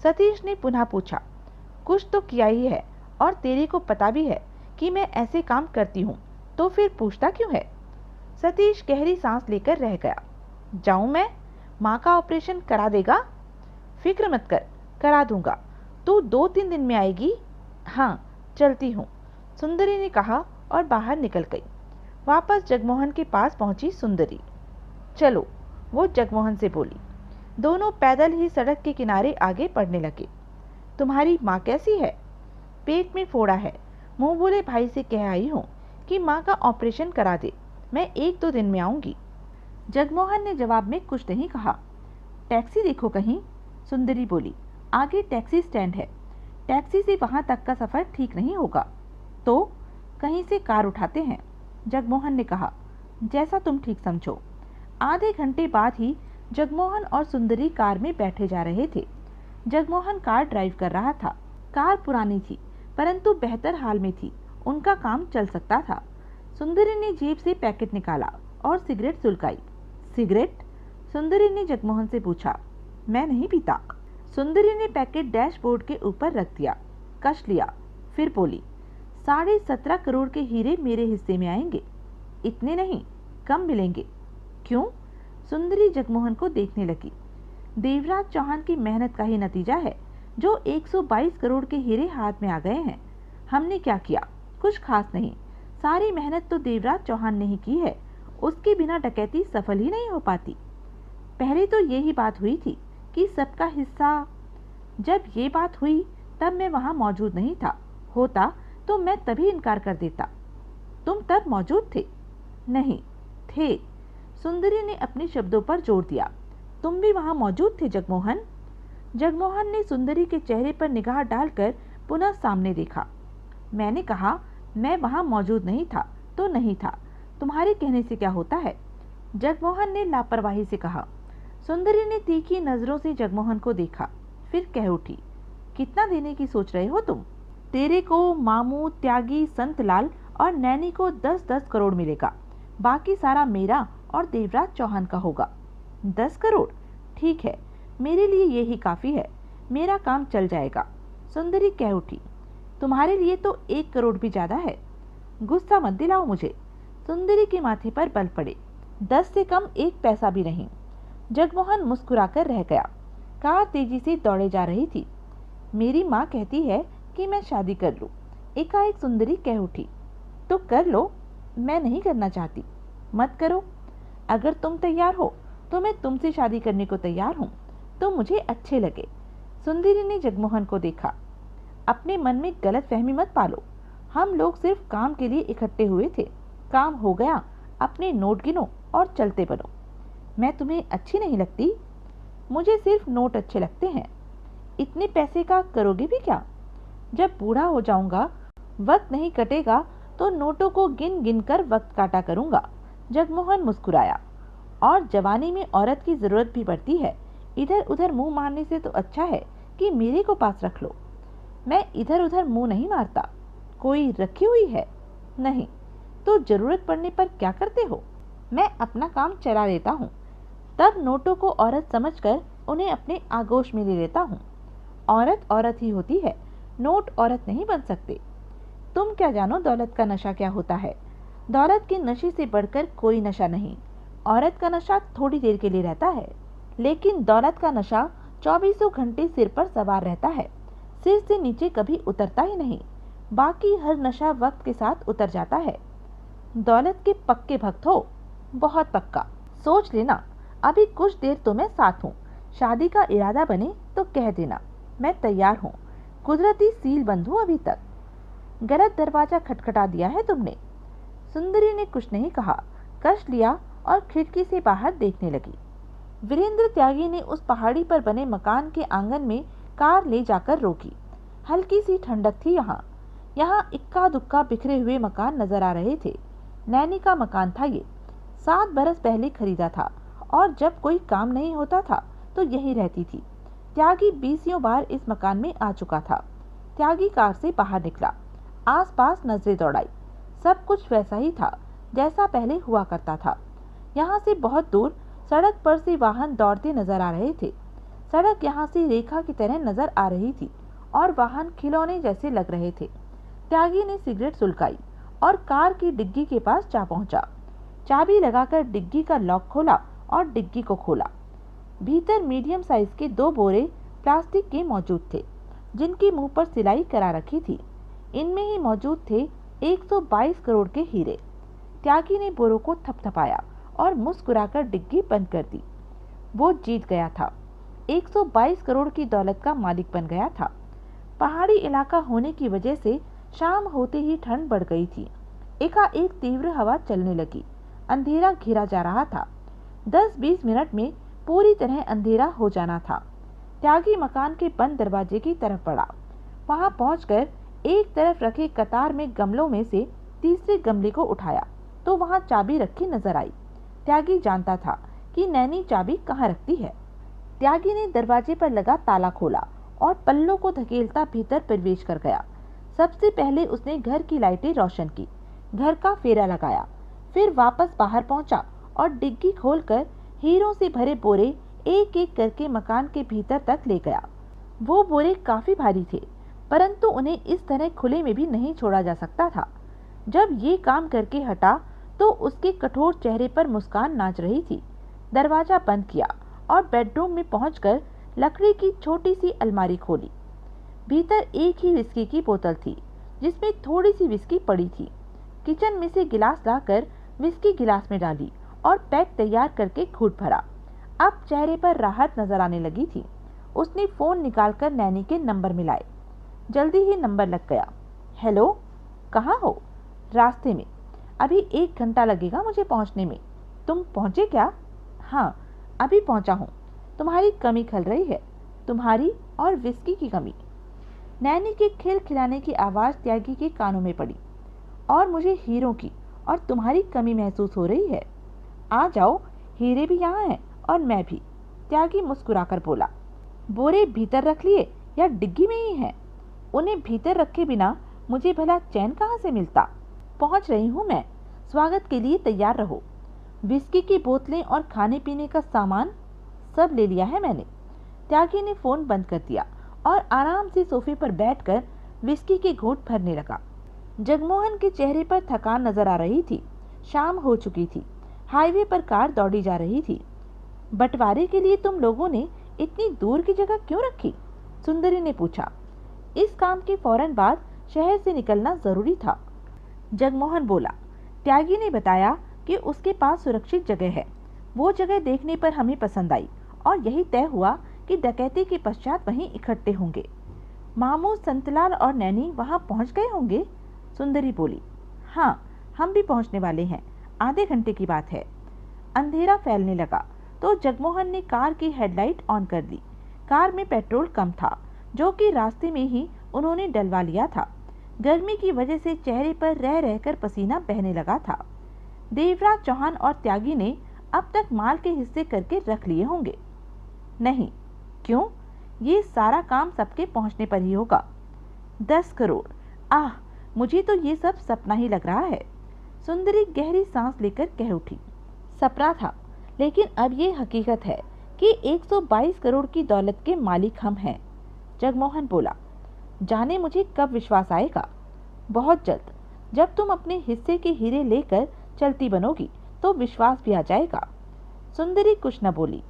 सतीश ने पुनः पूछा। कुछ तो किया ही है, और तेरे को पता भी है कि मैं ऐसे काम करती हूँ, तो फिर पूछता क्यों है? सतीश गहरी सांस लेकर रह गया। जाऊं मैं? माँ का ऑपरेशन करा देगा? फिक्र मत कर, करा दूंगा। तू 2-3 दिन में आएगी? हाँ, चलती हूँ, सुंदरी ने कहा और बाहर निकल गई। वापस जगमोहन के पास पहुंची सुंदरी। चलो, वो जगमोहन से बोली। दोनों पैदल ही सड़क के किनारे आगे बढ़ने लगे। तुम्हारी माँ कैसी है? पेट में फोड़ा है, मुंह बोले भाई से कह आई हूँ कि माँ का ऑपरेशन करा दे, मैं 1-2 दिन में आऊंगी। जगमोहन ने जवाब में कुछ नहीं कहा। टैक्सी देखो कहीं, सुंदरी बोली। आगे टैक्सी स्टैंड है, टैक्सी से वहां तक का सफर ठीक नहीं होगा, तो कहीं से कार उठाते हैं, जगमोहन ने कहा। जैसा तुम ठीक समझो। आधे घंटे बाद ही जगमोहन और सुंदरी कार में बैठे जा रहे थे। जगमोहन कार ड्राइव कर रहा था। कार पुरानी थी परंतु बेहतर हाल में थी, उनका काम चल सकता था। सुंदरी ने जेब से पैकेट निकाला और सिगरेट सुलगाई। सिगरेट? सुंदरी ने जगमोहन से पूछा। मैं नहीं पीता। सुंदरी ने पैकेट डैशबोर्ड के ऊपर रख दिया, कस लिया, फिर बोली, 17.5 करोड़ के हीरे मेरे हिस्से में आएंगे। इतने नहीं, कम मिलेंगे। क्यों? सुंदरी जगमोहन को देखने लगी। देवराज चौहान की मेहनत का ही नतीजा है जो 122 करोड़ के हीरे हाथ में आ गए हैं। हमने क्या किया? कुछ खास नहीं। सारी मेहनत तो देवराज चौहान ने ही की है, उसके बिना डकैती सफल ही नहीं हो पाती। पहले तो यही बात हुई थी कि सबका हिस्सा। जब ये बात हुई तब मैं वहां मौजूद नहीं था, होता तो मैं तभी इनकार कर देता। तुम तब मौजूद थे? नहीं थे। सुंदरी ने अपने शब्दों पर जोर दिया। तुम भी वहां मौजूद थे जगमोहन? जगमोहन ने सुंदरी के चेहरे पर निगाह डालकर पुनः सामने देखा। मैंने कहा मैं वहां मौजूद नहीं था तो नहीं था, तुम्हारे कहने से क्या होता है? जगमोहन ने लापरवाही से कहा। सुंदरी ने तीखी नजरों से जगमोहन को देखा, फिर कह उठी, कितना देने की सोच रहे हो तुम? तेरे को, मामू, त्यागी, संतलाल और नैनी को 10-10 करोड़ मिलेगा, बाकी सारा मेरा और देवराज चौहान का होगा। 10 करोड़? ठीक है, मेरे लिए यही काफी है, मेरा काम चल जाएगा। सुंदरी कह उठी, तुम्हारे लिए तो 1 करोड़ भी ज्यादा है। गुस्सा मत दिलाओ मुझे। सुंदरी के माथे पर बल पड़े। 10 से कम 1 पैसा भी नहीं। जगमोहन मुस्कुराकर रह गया। कार तेजी से दौड़े जा रही थी। मेरी माँ कहती है कि मैं शादी कर लूं। एकाएक सुंदरी कह उठी। तो कर लो, मैं नहीं करना चाहती। मत करो। अगर तुम तैयार हो तो मैं तुमसे शादी करने को तैयार हूँ, तो मुझे अच्छे लगे। सुंदरी ने जगमोहन को देखा। अपने मन में गलत फहमी मत पालो, हम लोग सिर्फ काम के लिए इकट्ठे हुए थे। काम हो गया, अपने नोट गिनो और चलते बनो। मैं तुम्हें अच्छी नहीं लगती? मुझे सिर्फ नोट अच्छे लगते हैं। इतने पैसे का करोगे भी क्या? जब बूढ़ा हो जाऊंगा, वक्त नहीं कटेगा तो नोटों को गिन गिन कर वक्त काटा करूंगा। जगमोहन मुस्कुराया। और जवानी में औरत की जरूरत भी पड़ती है, इधर उधर मुंह मारने से तो अच्छा है कि मेरे को पास रख लो। मैं इधर उधर मुंह नहीं मारता। कोई रखी हुई है? नहीं। तो जरूरत पड़ने पर क्या करते हो? मैं अपना काम चला लेता हूँ, तब नोटों को औरत समझकर उन्हें अपने आगोश में ले लेता हूँ। औरत औरत ही होती है, नोट औरत नहीं बन सकते। तुम क्या जानो दौलत का नशा क्या होता है? दौलत के नशे से बढ़कर कोई नशा नहीं। औरत का नशा थोड़ी देर के लिए रहता है, लेकिन दौलत का नशा 24 घंटे सिर पर सवार रहता है, सिर से नीचे कभी उतरता ही नहीं। बाकी हर नशा वक्त के साथ उतर जाता है। दौलत के पक्के भक्त हो? बहुत पक्का। सोच लेना, अभी कुछ देर तो मैं साथ हूँ। शादी का इरादा बने तो कह देना, मैं तैयार हूँ। कुदरती सील बंद हूँ अभी तक। गलत दरवाजा खटखटा दिया है तुमने। सुंदरी ने कुछ नहीं कहा, कस लिया और खिड़की से बाहर देखने लगी। वीरेंद्र त्यागी ने उस पहाड़ी पर बने मकान के आंगन में कार ले जाकर रोकी। हल्की सी ठंडक थी यहाँ इक्का दुक्का बिखरे हुए मकान नजर आ रहे थे। नैनी का मकान था ये, 7 बरस पहले खरीदा था और जब कोई काम नहीं होता था तो यहीं रहती थी। त्यागी 20 बार इस मकान में आ चुका था। त्यागी कार से बाहर निकला, आसपास नजरें दौड़ाई। सब कुछ वैसा ही था जैसा पहले हुआ करता था। यहाँ से बहुत दूर सड़क पर से वाहन दौड़ते नजर आ रहे थे। सड़क यहाँ से रेखा की तरह नजर आ रही थी और वाहन खिलौने जैसे लग रहे थे। त्यागी ने सिगरेट सुलगाई और कार की डिग्गी के पास जा पहुंचा। चाबी लगाकर डिग्गी का लॉक खोला और डिग्गी को खोला। भीतर मीडियम साइज के 2 बोरे प्लास्टिक के मौजूद थे, जिनकी मुंह पर सिलाई करा रखी थी। इनमें ही मौजूद थे 122 करोड़ के हीरे। त्यागी ने बोरों को थपथपाया और मुस्कुराकर डिग्गी बंद कर दी। वो जीत गया था, 122 करोड़ की दौलत का मालिक बन गया था। पहाड़ी इलाका होने की वजह से शाम होते ही ठंड बढ़ गई थी। एकाएक तीव्र हवा चलने लगी। अंधेरा घिरा जा रहा था। 10-20 मिनट में पूरी तरह अंधेरा हो जाना था। त्यागी मकान के बंद दरवाजे की तरफ बढ़ा। वहां पहुंचकर एक तरफ रखे कतार में गमलों में से तीसरे गमले को उठाया तो वहां चाबी रखी नजर आई। त्यागी जानता था कि नैनी चाबी कहाँ रखती है। त्यागी ने दरवाजे पर लगा ताला खोला और पल्लों को धकेलता भीतर प्रवेश कर गया। सबसे पहले उसने घर की लाइटें रोशन की, घर का फेरा लगाया, फिर वापस बाहर पहुंचा और डिग्गी खोलकर हीरों से भरे बोरे एक एक करके मकान के भीतर तक ले गया। वो बोरे काफी भारी थे, परंतु उन्हें इस तरह खुले में भी नहीं छोड़ा जा सकता था। जब ये काम करके हटा तो उसके कठोर चेहरे पर मुस्कान नाच रही थी। दरवाजा बंद किया और बेडरूम में पहुंचकर लकड़ी की छोटी सी अलमारी खोली। भीतर एक ही विस्की की बोतल थी, जिसमें थोड़ी सी विस्की पड़ी थी। किचन में से गिलास लाकर विस्की गिलास में डाली और पैक तैयार करके घूंट भरा। अब चेहरे पर राहत नजर आने लगी थी। उसने फोन निकालकर नैनी के नंबर मिलाए। जल्दी ही नंबर लग गया। हेलो, कहाँ हो? रास्ते में, अभी 1 घंटा लगेगा मुझे पहुँचने में। तुम पहुँचे क्या? हाँ, अभी पहुँचा हूँ। तुम्हारी कमी खल रही है, तुम्हारी और विस्की की कमी। नैनी के खिलखिलाने की आवाज़ त्यागी के कानों में पड़ी। और मुझे हीरों की और तुम्हारी कमी महसूस हो रही है। आ जाओ, हीरे भी यहाँ हैं और मैं भी। त्यागी मुस्कुराकर बोला। बोरे भीतर रख लिए या डिग्गी में ही हैं? उन्हें भीतर रखे बिना मुझे भला चैन कहाँ से मिलता? पहुँच रही हूँ मैं, स्वागत के लिए तैयार रहो। विस्की की बोतलें और खाने पीने का सामान सब ले लिया है मैंने। त्यागी ने फोन बंद कर दिया और आराम से सोफे पर बैठकर विस्की के घूंट भरने लगा। जगमोहन के चेहरे पर थकान नजर आ रही थी। शाम हो चुकी थी। हाईवे पर कार दौड़ी जा रही थी। बंटवारे के लिए तुम लोगों ने इतनी दूर की जगह क्यों रखी? सुंदरी ने पूछा। इस काम के फौरन बाद शहर से निकलना जरूरी था, जगमोहन बोला। त्यागी ने बताया कि उसके पास सुरक्षित जगह है। वो जगह देखने पर हमें पसंद आई और यही तय हुआ कि डकैती के पश्चात वहीं इकट्ठे होंगे। मामू, संतलाल और नैनी वहां पहुंच गए होंगे, सुंदरी बोली। हाँ, हम भी पहुंचने वाले हैं, आधे घंटे की बात है। अंधेरा फैलने लगा तो जगमोहन ने कार की हेडलाइट ऑन कर दी। कार में पेट्रोल कम था, जो कि रास्ते में ही उन्होंने डलवा लिया था। गर्मी की वजह से चेहरे पर रह रहकर पसीना बहने लगा था। देवराज चौहान और त्यागी ने अब तक माल के हिस्से करके रख लिए होंगे। नहीं, क्यों? ये सारा काम सबके पहुंचने पर ही होगा। 10 करोड़, आह, मुझे तो ये सब सपना ही लग रहा है। सुंदरी गहरी सांस लेकर कह उठी। सपना था, लेकिन अब ये हकीकत है कि 122 करोड़ की दौलत के मालिक हम हैं, जगमोहन बोला। जाने मुझे कब विश्वास आएगा। बहुत जल्द, जब तुम अपने हिस्से के हीरे लेकर चलती बनोगी तो विश्वास भी आ जाएगा। सुंदरी कुछ न बोली।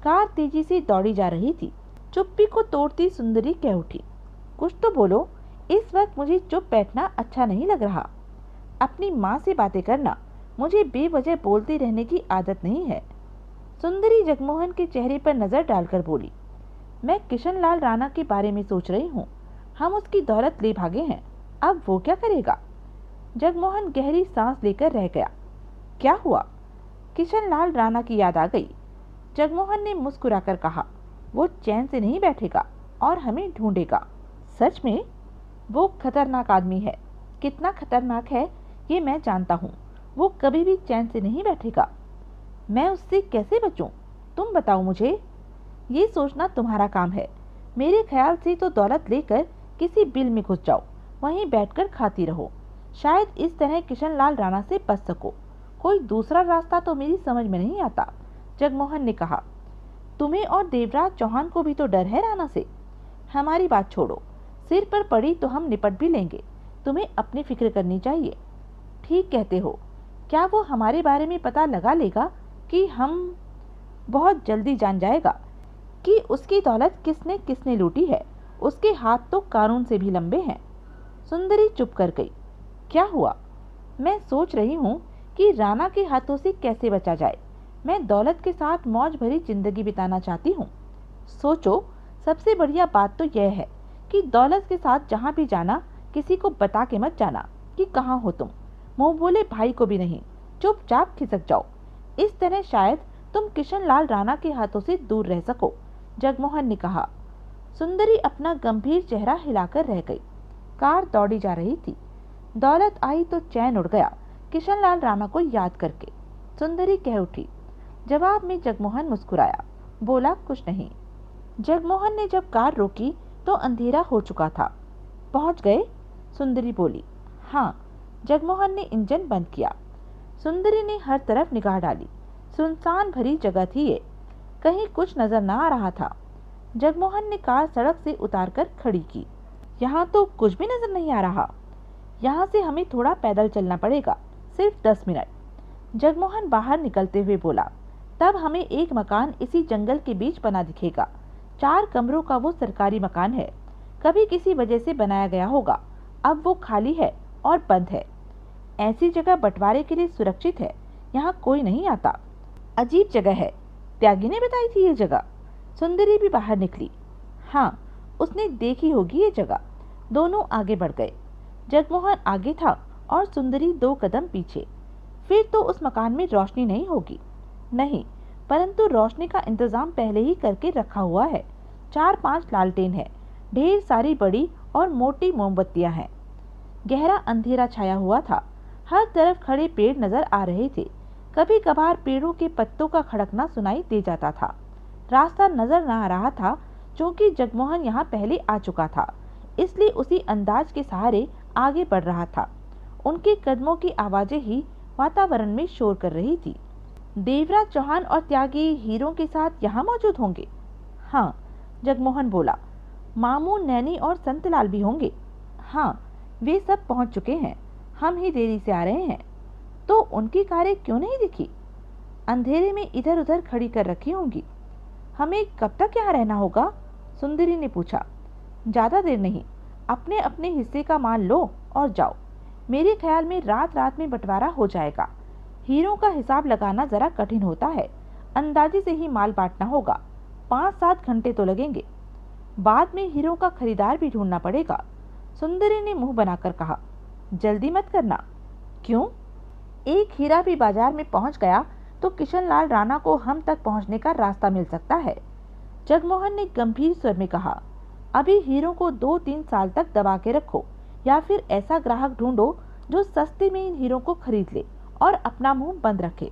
कार तेजी से दौड़ी जा रही थी। चुप्पी को तोड़ती सुंदरी कह उठी। कुछ तो बोलो, इस वक्त मुझे चुप बैठना अच्छा नहीं लग रहा। अपनी माँ से बातें करना, मुझे बेवजह बोलते रहने की आदत नहीं है। सुंदरी जगमोहन के चेहरे पर नजर डालकर बोली। मैं किशन लाल राणा के बारे में सोच रही हूँ। हम उसकी दौलत ले भागे हैं, अब वो क्या करेगा? जगमोहन गहरी सांस लेकर रह गया। क्या हुआ? किशन लाल राणा की याद आ गई। जगमोहन ने मुस्कुराकर कहा। वो चैन से नहीं बैठेगा और हमें ढूंढेगा। सच में? वो खतरनाक आदमी है। कितना खतरनाक है ये मैं जानता हूँ। वो कभी भी चैन से नहीं बैठेगा। मैं उससे कैसे बचूं? तुम बताओ मुझे। ये सोचना तुम्हारा काम है। मेरे ख्याल से तो दौलत लेकर किसी बिल में घुस जाओ, वहीं बैठकर खाती रहो। शायद इस तरह किशन लाल राणा से बच सको। कोई दूसरा रास्ता तो मेरी समझ में नहीं आता, जगमोहन ने कहा। तुम्हें और देवराज चौहान को भी तो डर है राणा से। हमारी बात छोड़ो, सिर पर पड़ी तो हम निपट भी लेंगे। तुम्हें अपनी फिक्र करनी चाहिए। ठीक कहते हो। क्या वो हमारे बारे में पता लगा लेगा कि हम बहुत जल्दी जान जाएगा कि उसकी दौलत किसने किसने लूटी है। उसके हाथ तो कानून से भी लंबे हैं। सुंदरी चुप कर गई। क्या हुआ? मैं सोच रही हूँ कि राणा के हाथों से कैसे बचा जाए। मैं दौलत के साथ मौज भरी जिंदगी बिताना चाहती हूँ। सोचो, सबसे बढ़िया बात तो यह है कि दौलत के साथ जहाँ भी जाना किसी को बता के मत जाना कि कहाँ हो तुम। मुँह बोले भाई को भी नहीं, चुपचाप खिसक जाओ। इस तरह शायद तुम किशन लाल राणा के हाथों से दूर रह सको, जगमोहन ने कहा। सुंदरी अपना गंभीर चेहरा हिलाकर रह गई। कार दौड़ी जा रही थी। दौलत आई तो चैन उड़ गया किशन लाल राणा को याद करके। सुंदरी कह उठी। जवाब में जगमोहन मुस्कुराया, बोला कुछ नहीं। जगमोहन ने जब कार रोकी तो अंधेरा हो चुका था। पहुंच गए? सुंदरी बोली। हाँ। जगमोहन ने इंजन बंद किया। सुंदरी ने हर तरफ निगाह डाली। सुनसान भरी जगह थी ये, कहीं कुछ नजर न आ रहा था। जगमोहन ने कार सड़क से उतारकर खड़ी की। यहाँ तो कुछ भी नजर नहीं आ रहा। यहाँ से हमें थोड़ा पैदल चलना पड़ेगा, सिर्फ 10 मिनट। जगमोहन बाहर निकलते हुए बोला। तब हमें एक मकान इसी जंगल के बीच बना दिखेगा। 4 कमरों का वो सरकारी मकान है, कभी किसी वजह से बनाया गया होगा। अब वो खाली है और बंद है। ऐसी जगह बंटवारे के लिए सुरक्षित है, यहाँ कोई नहीं आता। अजीब जगह है, त्यागी ने बताई थी ये जगह। सुंदरी भी बाहर निकली। हाँ, उसने देखी होगी ये जगह। दोनों आगे बढ़ गए। जगमोहन आगे था और सुंदरी 2 कदम पीछे। फिर तो उस मकान में रोशनी नहीं होगी। नहीं, परंतु रोशनी का इंतजाम पहले ही करके रखा हुआ है। 4-5 लालटेन है, ढेर सारी बड़ी और मोटी मोमबत्तियां हैं। गहरा अंधेरा छाया हुआ था। हर तरफ खड़े पेड़ नजर आ रहे थे। कभी कभार पेड़ों के पत्तों का खड़कना सुनाई दे जाता था। रास्ता नजर न आ रहा था, क्योंकि जगमोहन यहाँ पहले आ चुका था, इसलिए उसी अंदाज के सहारे आगे बढ़ रहा था। उनके कदमों की आवाजें ही वातावरण में शोर कर रही थी। देवराज चौहान और त्यागी हीरों के साथ यहाँ मौजूद होंगे? हाँ, जगमोहन बोला। मामू, नैनी और संतलाल भी होंगे? हाँ, वे सब पहुंच चुके हैं। हम ही देरी से आ रहे हैं। तो उनकी कारें क्यों नहीं दिखी? अंधेरे में इधर उधर खड़ी कर रखी होंगी। हमें कब तक यहाँ रहना होगा? सुंदरी ने पूछा। ज्यादा देर नहीं, अपने अपने हिस्से का माल लो और जाओ। मेरे ख्याल में रात रात में बंटवारा हो जाएगा। हीरों का हिसाब लगाना जरा कठिन होता है, अंदाजे से ही माल बांटना होगा। 5-7 घंटे तो लगेंगे। बाद में हीरों का खरीदार भी ढूंढना पड़ेगा। सुंदरी ने मुंह बनाकर कहा। जल्दी मत करना। क्यों? एक हीरा भी बाजार में पहुंच गया तो किशनलाल राणा को हम तक पहुंचने का रास्ता मिल सकता है। जगमोहन ने गंभीर स्वर में कहा। अभी हीरों को 2-3 साल तक दबा के रखो, या फिर ऐसा ग्राहक ढूंढो जो सस्ते में इन हीरों को खरीद ले और अपना मुंह बंद रखे।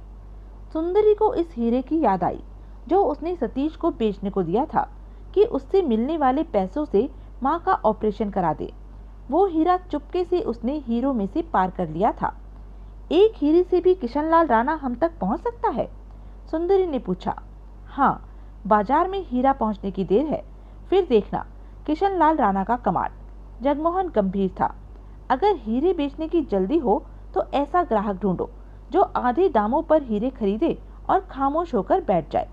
सुंदरी को इस हीरे की याद आई जो उसने सतीश को बेचने को दिया था, कि उससे मिलने वाले पैसों से माँ का ऑपरेशन करा दे। वो हीरा चुपके से उसने हीरो में से पार कर लिया था। एक हीरे से भी किशनलाल राणा हम तक पहुंच सकता है? सुंदरी ने पूछा। हाँ, बाजार में हीरा पहुंचने की देर है, फिर देखना किशनलाल राणा का कमाल। जगमोहन गंभीर था। अगर हीरे बेचने की जल्दी हो तो ऐसा ग्राहक ढूंढो जो आधे दामों पर हीरे खरीदे और खामोश होकर बैठ जाए।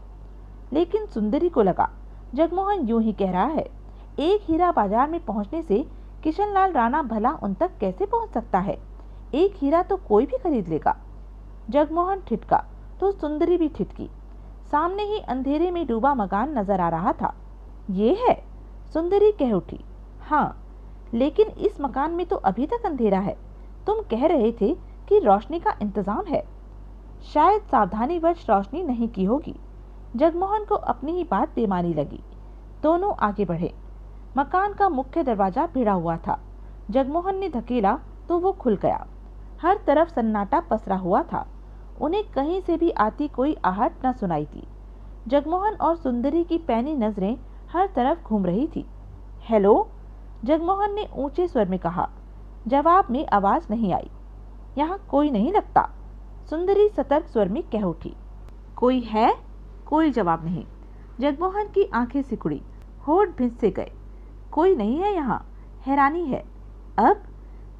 लेकिन सुंदरी को लगा जगमोहन यूं ही कह रहा है। एक हीरा बाजार में पहुंचने से किशनलाल राणा भला उन तक कैसे पहुंच सकता है? एक हीरा तो कोई भी खरीद लेगा। जगमोहन ठिठका तो सुंदरी भी ठिठकी। सामने ही अंधेरे में डूबा मकान नजर आ रहा था। ये है, सुंदरी कह उठी। हाँ, लेकिन इस मकान में तो अभी तक अंधेरा है। तुम कह रहे थे कि रोशनी का इंतजाम है। शायद सावधानीवश रोशनी नहीं की होगी। जगमोहन को अपनी ही बात बेमानी लगी। दोनों आगे बढ़े। मकान का मुख्य दरवाजा भिड़ा हुआ था। जगमोहन ने धकेला तो वो खुल गया। हर तरफ सन्नाटा पसरा हुआ था। उन्हें कहीं से भी आती कोई आहट न सुनाई थी। जगमोहन और सुंदरी की पैनी नजरें हर तरफ घूम रही थी। हेलो, जगमोहन ने ऊंचे स्वर में कहा। जवाब में आवाज नहीं आई। यहाँ कोई नहीं लगता, सुंदरी सतर्क स्वर में कह उठी। कोई है? कोई जवाब नहीं। जगमोहन की आंखें सिकुड़ी, होठ भिंच से गए। कोई नहीं है यहाँ। हैरानी है। अब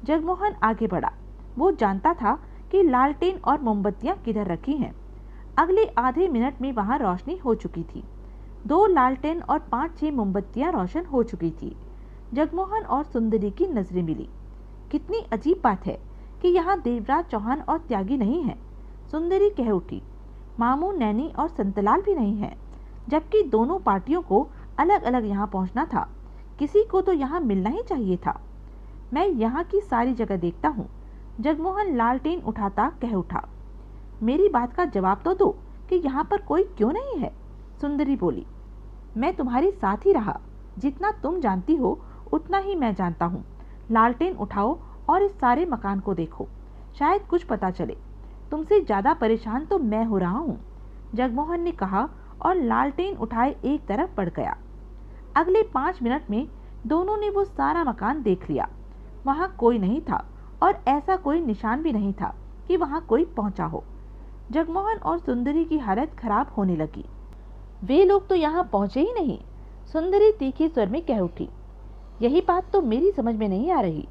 जगमोहन आगे बढ़ा। वो जानता था कि लालटेन और मोमबत्तियां किधर रखी हैं। अगले आधे मिनट में वहां रोशनी हो चुकी थी। 2 लालटेन और 5-6 मोमबत्तियां रोशन हो चुकी थी। जगमोहन और सुंदरी की नजरें मिली। कितनी अजीब बात है कि यहाँ देवराज चौहान और त्यागी नहीं है। सुंदरी कह उठी। मामू, नैनी और संतलाल भी नहीं है, जबकि दोनों पार्टियों को अलग अलग यहाँ पहुँचना था। किसी को तो यहाँ मिलना ही चाहिए था। मैं यहाँ की सारी जगह देखता हूँ। जगमोहन लालटेन उठाता कह उठा। मेरी बात का जवाब तो दो कि यहाँ पर कोई क्यों नहीं है? सुंदरी बोली। मैं तुम्हारे साथ ही रहा। जितना तुम जानती हो उतना ही मैं जानता हूँ। लालटेन उठाओ और इस सारे मकान को देखो, शायद कुछ पता चले। तुमसे ज्यादा परेशान तो मैं हो रहा हूँ। जगमोहन ने कहा और लालटेन उठाए एक तरफ बढ़ गया। अगले 5 मिनट में दोनों ने वो सारा मकान देख लिया। वहाँ कोई नहीं था और ऐसा कोई निशान भी नहीं था कि वहाँ कोई पहुँचा हो। जगमोहन और सुंदरी की हालत खराब होने लगी। वे लोग तो यहाँ पहुँचे ही नहीं, सुंदरी तीखे स्वर में कह उठी। यही बात तो मेरी समझ में नहीं आ रही।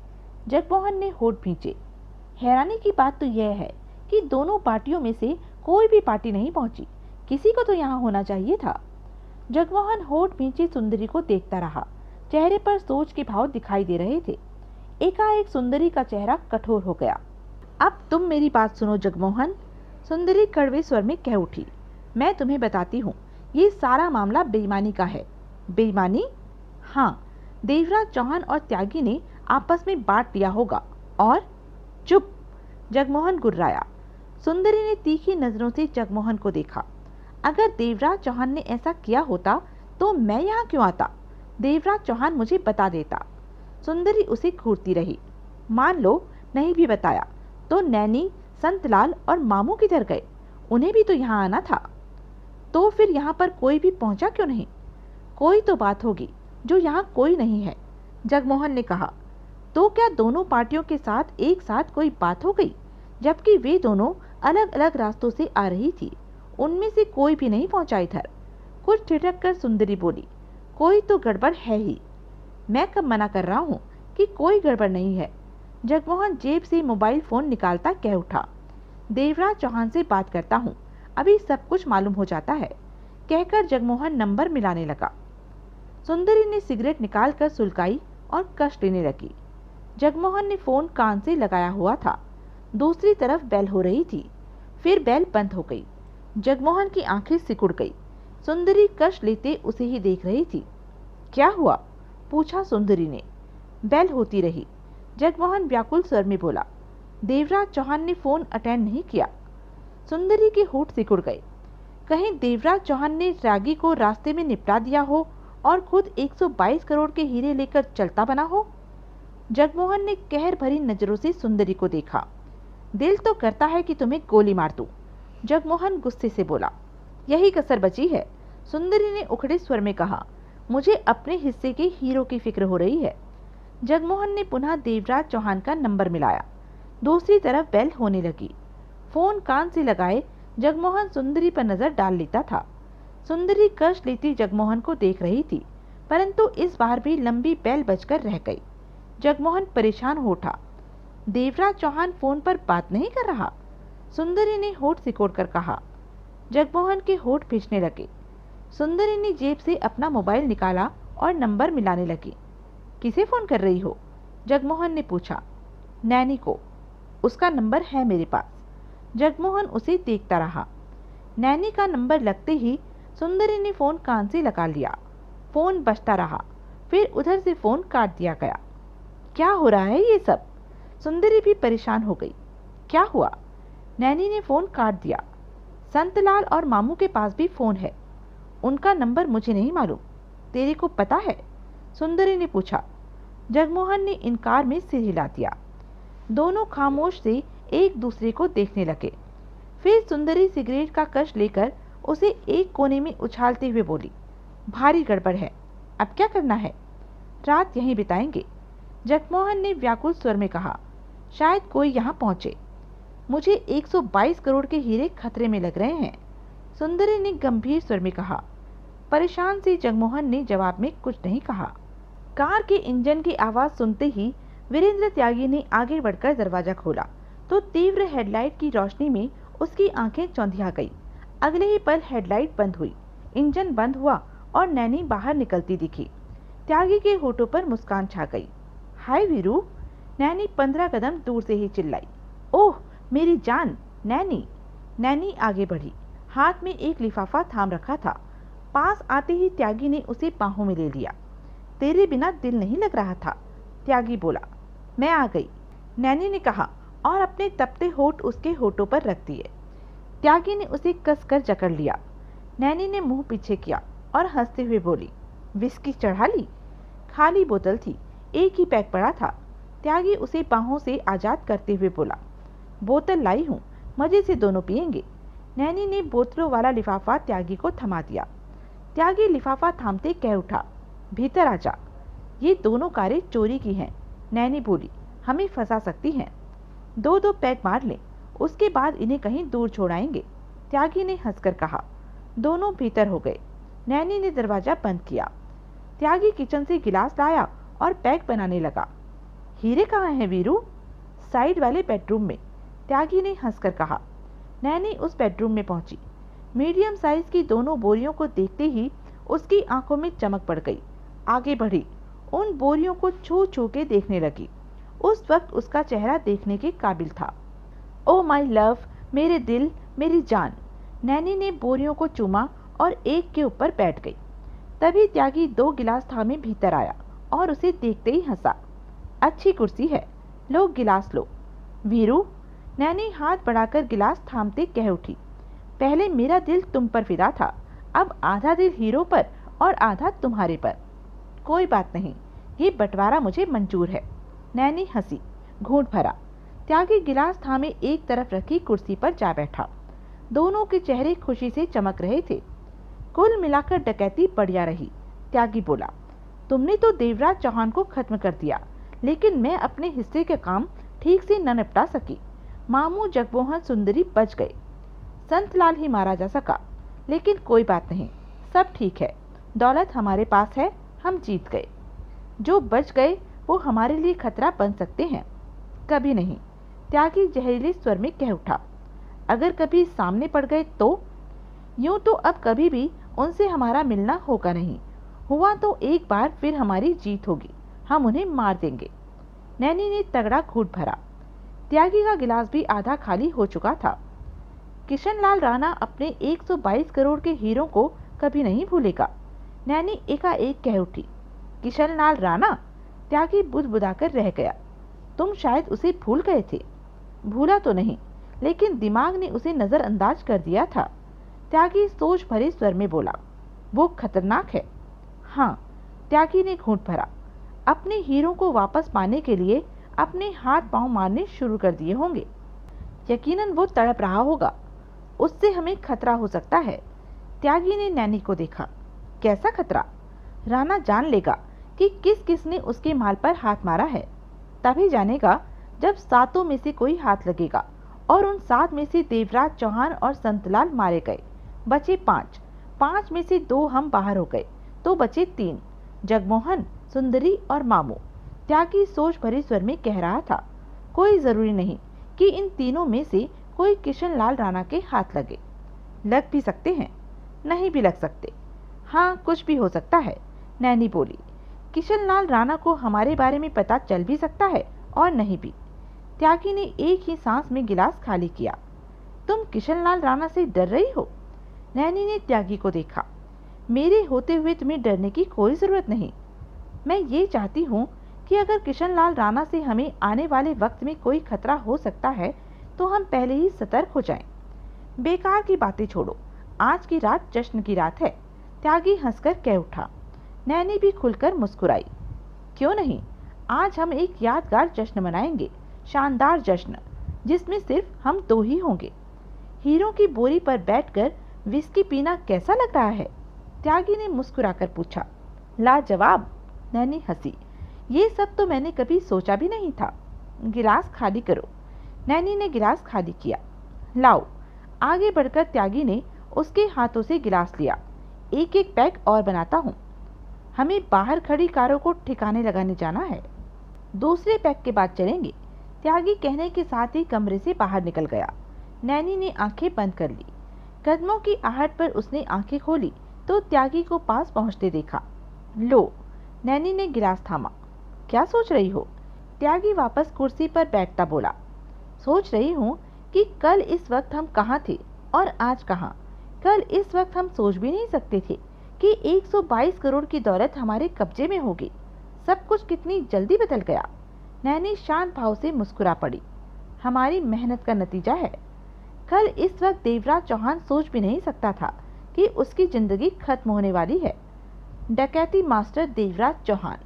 जगमोहन ने होठ भींचे। हैरानी की बात तो यह है कि दोनों पार्टियों में से कोई भी पार्टी नहीं पहुंची। किसी को तो यहाँ होना चाहिए था। जगमोहन होठ भींचे सुंदरी को देखता रहा। चेहरे पर सोच के भाव दिखाई दे रहे थे। एकाएक सुंदरी का चेहरा कठोर हो गया। अब तुम मेरी बात सुनो जगमोहन, सुंदरी कड़वे स्वर में कह उठी। मैं तुम्हें बताती हूँ, ये सारा मामला बेईमानी का है। बेईमानी? हाँ, देवराज चौहान और त्यागी ने आपस में बांट लिया होगा। और चुप, जगमोहन गुर्राया। सुंदरी ने तीखी नजरों से जगमोहन को देखा। अगर देवराज चौहान ने ऐसा किया होता तो मैं यहाँ क्यों आता? देवराज चौहान मुझे बता देता। सुंदरी उसे घूरती रही। मान लो नहीं भी बताया तो नैनी, संतलाल और मामू किधर गए? उन्हें भी तो यहाँ आना था। तो फिर यहाँ पर कोई भी पहुंचा क्यों नहीं? कोई तो बात होगी जो यहाँ कोई नहीं है, जगमोहन ने कहा। तो क्या दोनों पार्टियों के साथ एक साथ कोई बात हो गई, जबकि वे दोनों अलग अलग रास्तों से आ रही थी? उनमें से कोई भी नहीं पहुंचा इधर। कुछ ठिठक कर सुंदरी बोली, कोई तो गड़बड़ है ही। मैं कब मना कर रहा हूँ कि कोई गड़बड़ नहीं है। जगमोहन जेब से मोबाइल फोन निकालता कह उठा। देवराज चौहान से बात करता हूँ, अभी सब कुछ मालूम हो जाता है, कहकर जगमोहन नंबर मिलाने लगा। सुंदरी ने सिगरेट निकालकर सुलगाई और कश लेने लगी। जगमोहन ने फोन कान से लगाया हुआ था। दूसरी तरफ बेल हो रही थी। फिर बेल बंद हो गई। जगमोहन की आंखें सिकुड़ गई। सुंदरी कश लेते उसे ही देख रही थी। क्या हुआ? पूछा सुंदरी ने। बेल होती रही। जगमोहन व्याकुल स्वर में बोला, देवराज चौहान ने फोन अटेंड नहीं किया। सुंदरी के होठ सिकुड़ गए। कहीं देवराज चौहान ने रागी को रास्ते में निपटा दिया हो और खुद 122 करोड़ के हीरे लेकर चलता बना हो। जगमोहन ने कहर भरी नजरों से सुंदरी को देखा। दिल तो करता है कि तुम्हें गोली मार दूं, जगमोहन गुस्से से बोला। यही कसर बची है, सुंदरी ने उखड़े स्वर में कहा। मुझे अपने हिस्से के हीरो की फिक्र हो रही है। जगमोहन ने पुनः देवराज चौहान का नंबर मिलाया। दूसरी तरफ बेल होने लगी। फोन कान से लगाए जगमोहन सुंदरी पर नजर डाल लेता था। सुंदरी कश लेती जगमोहन को देख रही थी, परंतु इस बार भी लंबी बेल बजकर रह गई। जगमोहन परेशान हो उठा। देवराज चौहान फोन पर बात नहीं कर रहा? सुंदरी ने होठ सिकोड़कर कहा। जगमोहन के होठ खींचने लगे। सुंदरी ने जेब से अपना मोबाइल निकाला और नंबर मिलाने लगी। किसे फोन कर रही हो? जगमोहन ने पूछा। नैनी को, उसका नंबर है मेरे पास। जगमोहन उसे देखता रहा। नैनी का नंबर लगते ही सुंदरी ने फोन कान से लगा लिया। फोन बजता रहा, फिर उधर से फोन काट दिया गया। क्या हो रहा है ये सब? सुंदरी भी परेशान हो गई। क्या हुआ? नैनी ने फोन काट दिया। संतलाल और मामू के पास भी फोन है, उनका नंबर मुझे नहीं मालूम। तेरे को पता है? सुंदरी ने पूछा। जगमोहन ने इनकार में सिर हिला दिया। दोनों खामोश से एक दूसरे को देखने लगे। फिर सुंदरी सिगरेट का कश लेकर उसे एक कोने में उछालते हुए बोली, भारी गड़बड़ है, अब क्या करना है? रात यहीं बिताएंगे, जगमोहन ने व्याकुल स्वर में कहा। शायद कोई यहाँ पहुंचे। मुझे 122 करोड़ के हीरे खतरे में लग रहे हैं, सुंदरी ने गंभीर स्वर में कहा। परेशान से जगमोहन ने जवाब में कुछ नहीं कहा। कार के इंजन की आवाज सुनते ही वीरेंद्र त्यागी ने आगे बढ़कर दरवाजा खोला तो तीव्र हेडलाइट की रोशनी में उसकी आंखें चौंधिया गई। अगले ही पल हेडलाइट बंद हुई, इंजन बंद हुआ और नैनी बाहर निकलती दिखी। त्यागी के होठों पर मुस्कान छा गई। हाय वीरू, नैनी 15 कदम दूर से ही चिल्लाई। ओह मेरी जान, नैनी। नैनी आगे बढ़ी, हाथ में एक लिफाफा थाम रखा था। पास आते ही त्यागी ने उसे बाहों में ले लिया। तेरे बिना दिल नहीं लग रहा था, त्यागी बोला। मैं आ गई, नैनी ने कहा और अपने तपते होठ उसके होठों पर रख दिए। त्यागी ने उसे कसकर जकड़ लिया। नैनी ने मुंह पीछे किया और हंसते हुए बोली, विस्की चढ़ा ली? खाली बोतल थी, एक ही पैक पड़ा था। त्यागी उसे बाहों से आजाद करते हुए बोला, बोतल लाई हूँ, मजे से दोनों पिएंगे। नैनी ने बोतलों वाला लिफाफा त्यागी को थमा दिया। त्यागी लिफाफा थामते कह उठा, भीतर आ जा। ये दोनों कारें चोरी की हैं। नैनी बोली, हमें फंसा सकती हैं। दो दो पैग मार लें, उसके बाद इन्हें कहीं दूर छोड़ाएंगे। त्यागी ने हंसकर कहा। दोनों भीतर हो गए। नैनी ने दरवाजा बंद किया। त्यागी किचन से गिलास लाया और पैक बनाने लगा। हीरे कहाँ हैं वीरू? साइड वाले बेडरूम में, त्यागी ने हंसकर कहा। नैनी उस बेडरूम में पहुंची। मीडियम साइज की दोनों बोरियों को देखते ही उसकी आंखों में चमक पड़ गई। आगे बढ़ी, उन बोरियों को छू छू के देखने लगी। उस वक्त उसका चेहरा देखने के काबिल था। ओ माई लव, मेरे दिल, मेरी जान। नैनी ने बोरियों को चूमा और एक के ऊपर बैठ गई। तभी त्यागी 2 गिलास थामे भीतर आया और उसे देखते ही हंसा। अच्छी कुर्सी है, लो गिलास लो। वीरू, नैनी हाथ बढ़ाकर गिलास थामते कह उठी, पहले मेरा दिल तुम पर फिदा था, अब आधा दिल हीरो पर और आधा तुम्हारे पर। कोई बात नहीं, ये बंटवारा मुझे मंजूर है। नैनी हंसी, घूंट भरा। त्यागी गिलास थामे एक तरफ रखी कुर्सी पर जा बैठा। दोनों के चेहरे खुशी से चमक रहे थे। कुल मिलाकर डकैती बढ़िया रही। त्यागी बोला, तुमने तो देवराज चौहान को खत्म कर दिया, लेकिन मैं अपने हिस्से का काम ठीक से न निपटा सकी। मामू, जगमोहन, सुंदरी बच गए। संतलाल ही मारा जा सका, लेकिन कोई बात नहीं, सब ठीक है। दौलत हमारे पास है, हम जीत गए। जो बच गए वो हमारे लिए खतरा बन सकते हैं। कभी नहीं, त्यागी जहरीले स्वर में कह उठा। अगर कभी सामने पड़ गए तो? यूं तो अब कभी भी उनसे हमारा मिलना होगा नहीं। हुआ तो एक बार, फिर हमारी जीत होगी, हम उन्हें मार देंगे। नैनी ने तगड़ा घूंट भरा। त्यागी का गिलास भी आधा खाली हो चुका था। किशनलाल राणा अपने 122 करोड़ के हीरो को कभी नहीं भूलेगा। नैनी एकाएक कह उठी, किशनलाल राणा? त्यागी बुदबुदाकर रह गया। तुम शायद उसे भूल गए थे। भूला तो नहीं, लेकिन दिमाग ने उसे नजरअंदाज कर दिया था। त्यागी सोच भरे स्वर में बोला, वो खतरनाक है। हाँ, त्यागी ने घूंट भरा। अपने हीरो को वापस पाने के लिए अपने हाथ पांव मारने शुरू कर दिए होंगे। यकीनन वो तड़प रहा होगा, उससे हमें खतरा हो सकता है। त्यागी ने नैनी को देखा। कैसा खतरा? राणा जान लेगा कि किस किस ने उसके माल पर हाथ मारा है। तभी जानेगा जब 7 में से कोई हाथ लगेगा, और उन 7 में से देवराज चौहान और संतलाल मारे गए। बचे 5 में से 2 हम बाहर हो गए, तो बचे 3, जगमोहन, सुंदरी और मामू। त्यागी सोच भरे स्वर में कह रहा था, कोई जरूरी नहीं कि इन तीनों में से कोई किशनलाल राणा के हाथ लगे। लग भी सकते हैं, नहीं भी लग सकते। हाँ, कुछ भी हो सकता है। नैनी बोली, किशनलाल राणा को हमारे बारे में पता चल भी सकता है और नहीं भी। त्यागी ने एक ही सांस में गिलास खाली किया। तुम किशनलाल राणा से डर रही हो? नैनी ने त्यागी को देखा। मेरे होते हुए तुम्हें डरने की कोई जरूरत नहीं। मैं ये चाहती हूँ कि अगर किशनलाल राणा से हमें आने वाले वक्त में कोई खतरा हो सकता है तो हम पहले ही सतर्क हो जाएं। बेकार की बातें छोड़ो, आज की रात जश्न की रात है। त्यागी हंसकर कह उठा। नैनी भी खुलकर मुस्कुराई। क्यों नहीं, आज हम एक यादगार जश्न मनाएंगे, शानदार जश्न, जिसमें सिर्फ हम 2 ही होंगे। हीरो की बोरी पर बैठकर विस्की पीना कैसा लग रहा है? त्यागी ने मुस्कुराकर पूछा। लाजवाब, नैनी हंसी। ये सब तो मैंने कभी सोचा भी नहीं था। गिलास खाली करो। नैनी ने गिलास खाली किया। लाओ। आगे बढ़कर त्यागी ने उसके हाथों से गिलास लिया। एक एक पैक और बनाता हूँ। हमें बाहर खड़ी कारों को ठिकाने लगाने जाना है। दूसरे पैक के बाद चलेंगे। त्यागी कहने के साथ ही कमरे से बाहर निकल गया। नैनी ने आंखें बंद कर ली। कदमों की आहट पर उसने आंखें खोली तो त्यागी को पास पहुंचते देखा। लो, नैनी ने गिलास थामा। क्या सोच रही हो? त्यागी वापस कुर्सी पर बैठता बोला। सोच रही हूँ कि कल इस वक्त हम कहाँ थे और आज कहाँ। कल इस वक्त हम सोच भी नहीं सकते थे कि 122 करोड़ की दौलत हमारे कब्जे में होगी। सब कुछ कितनी जल्दी बदल गया। नैनी शांत भाव से मुस्कुरा पड़ी। हमारी मेहनत का नतीजा है। कल इस वक्त देवराज चौहान सोच भी नहीं सकता था कि उसकी जिंदगी खत्म होने वाली है। डकैती मास्टर देवराज चौहान।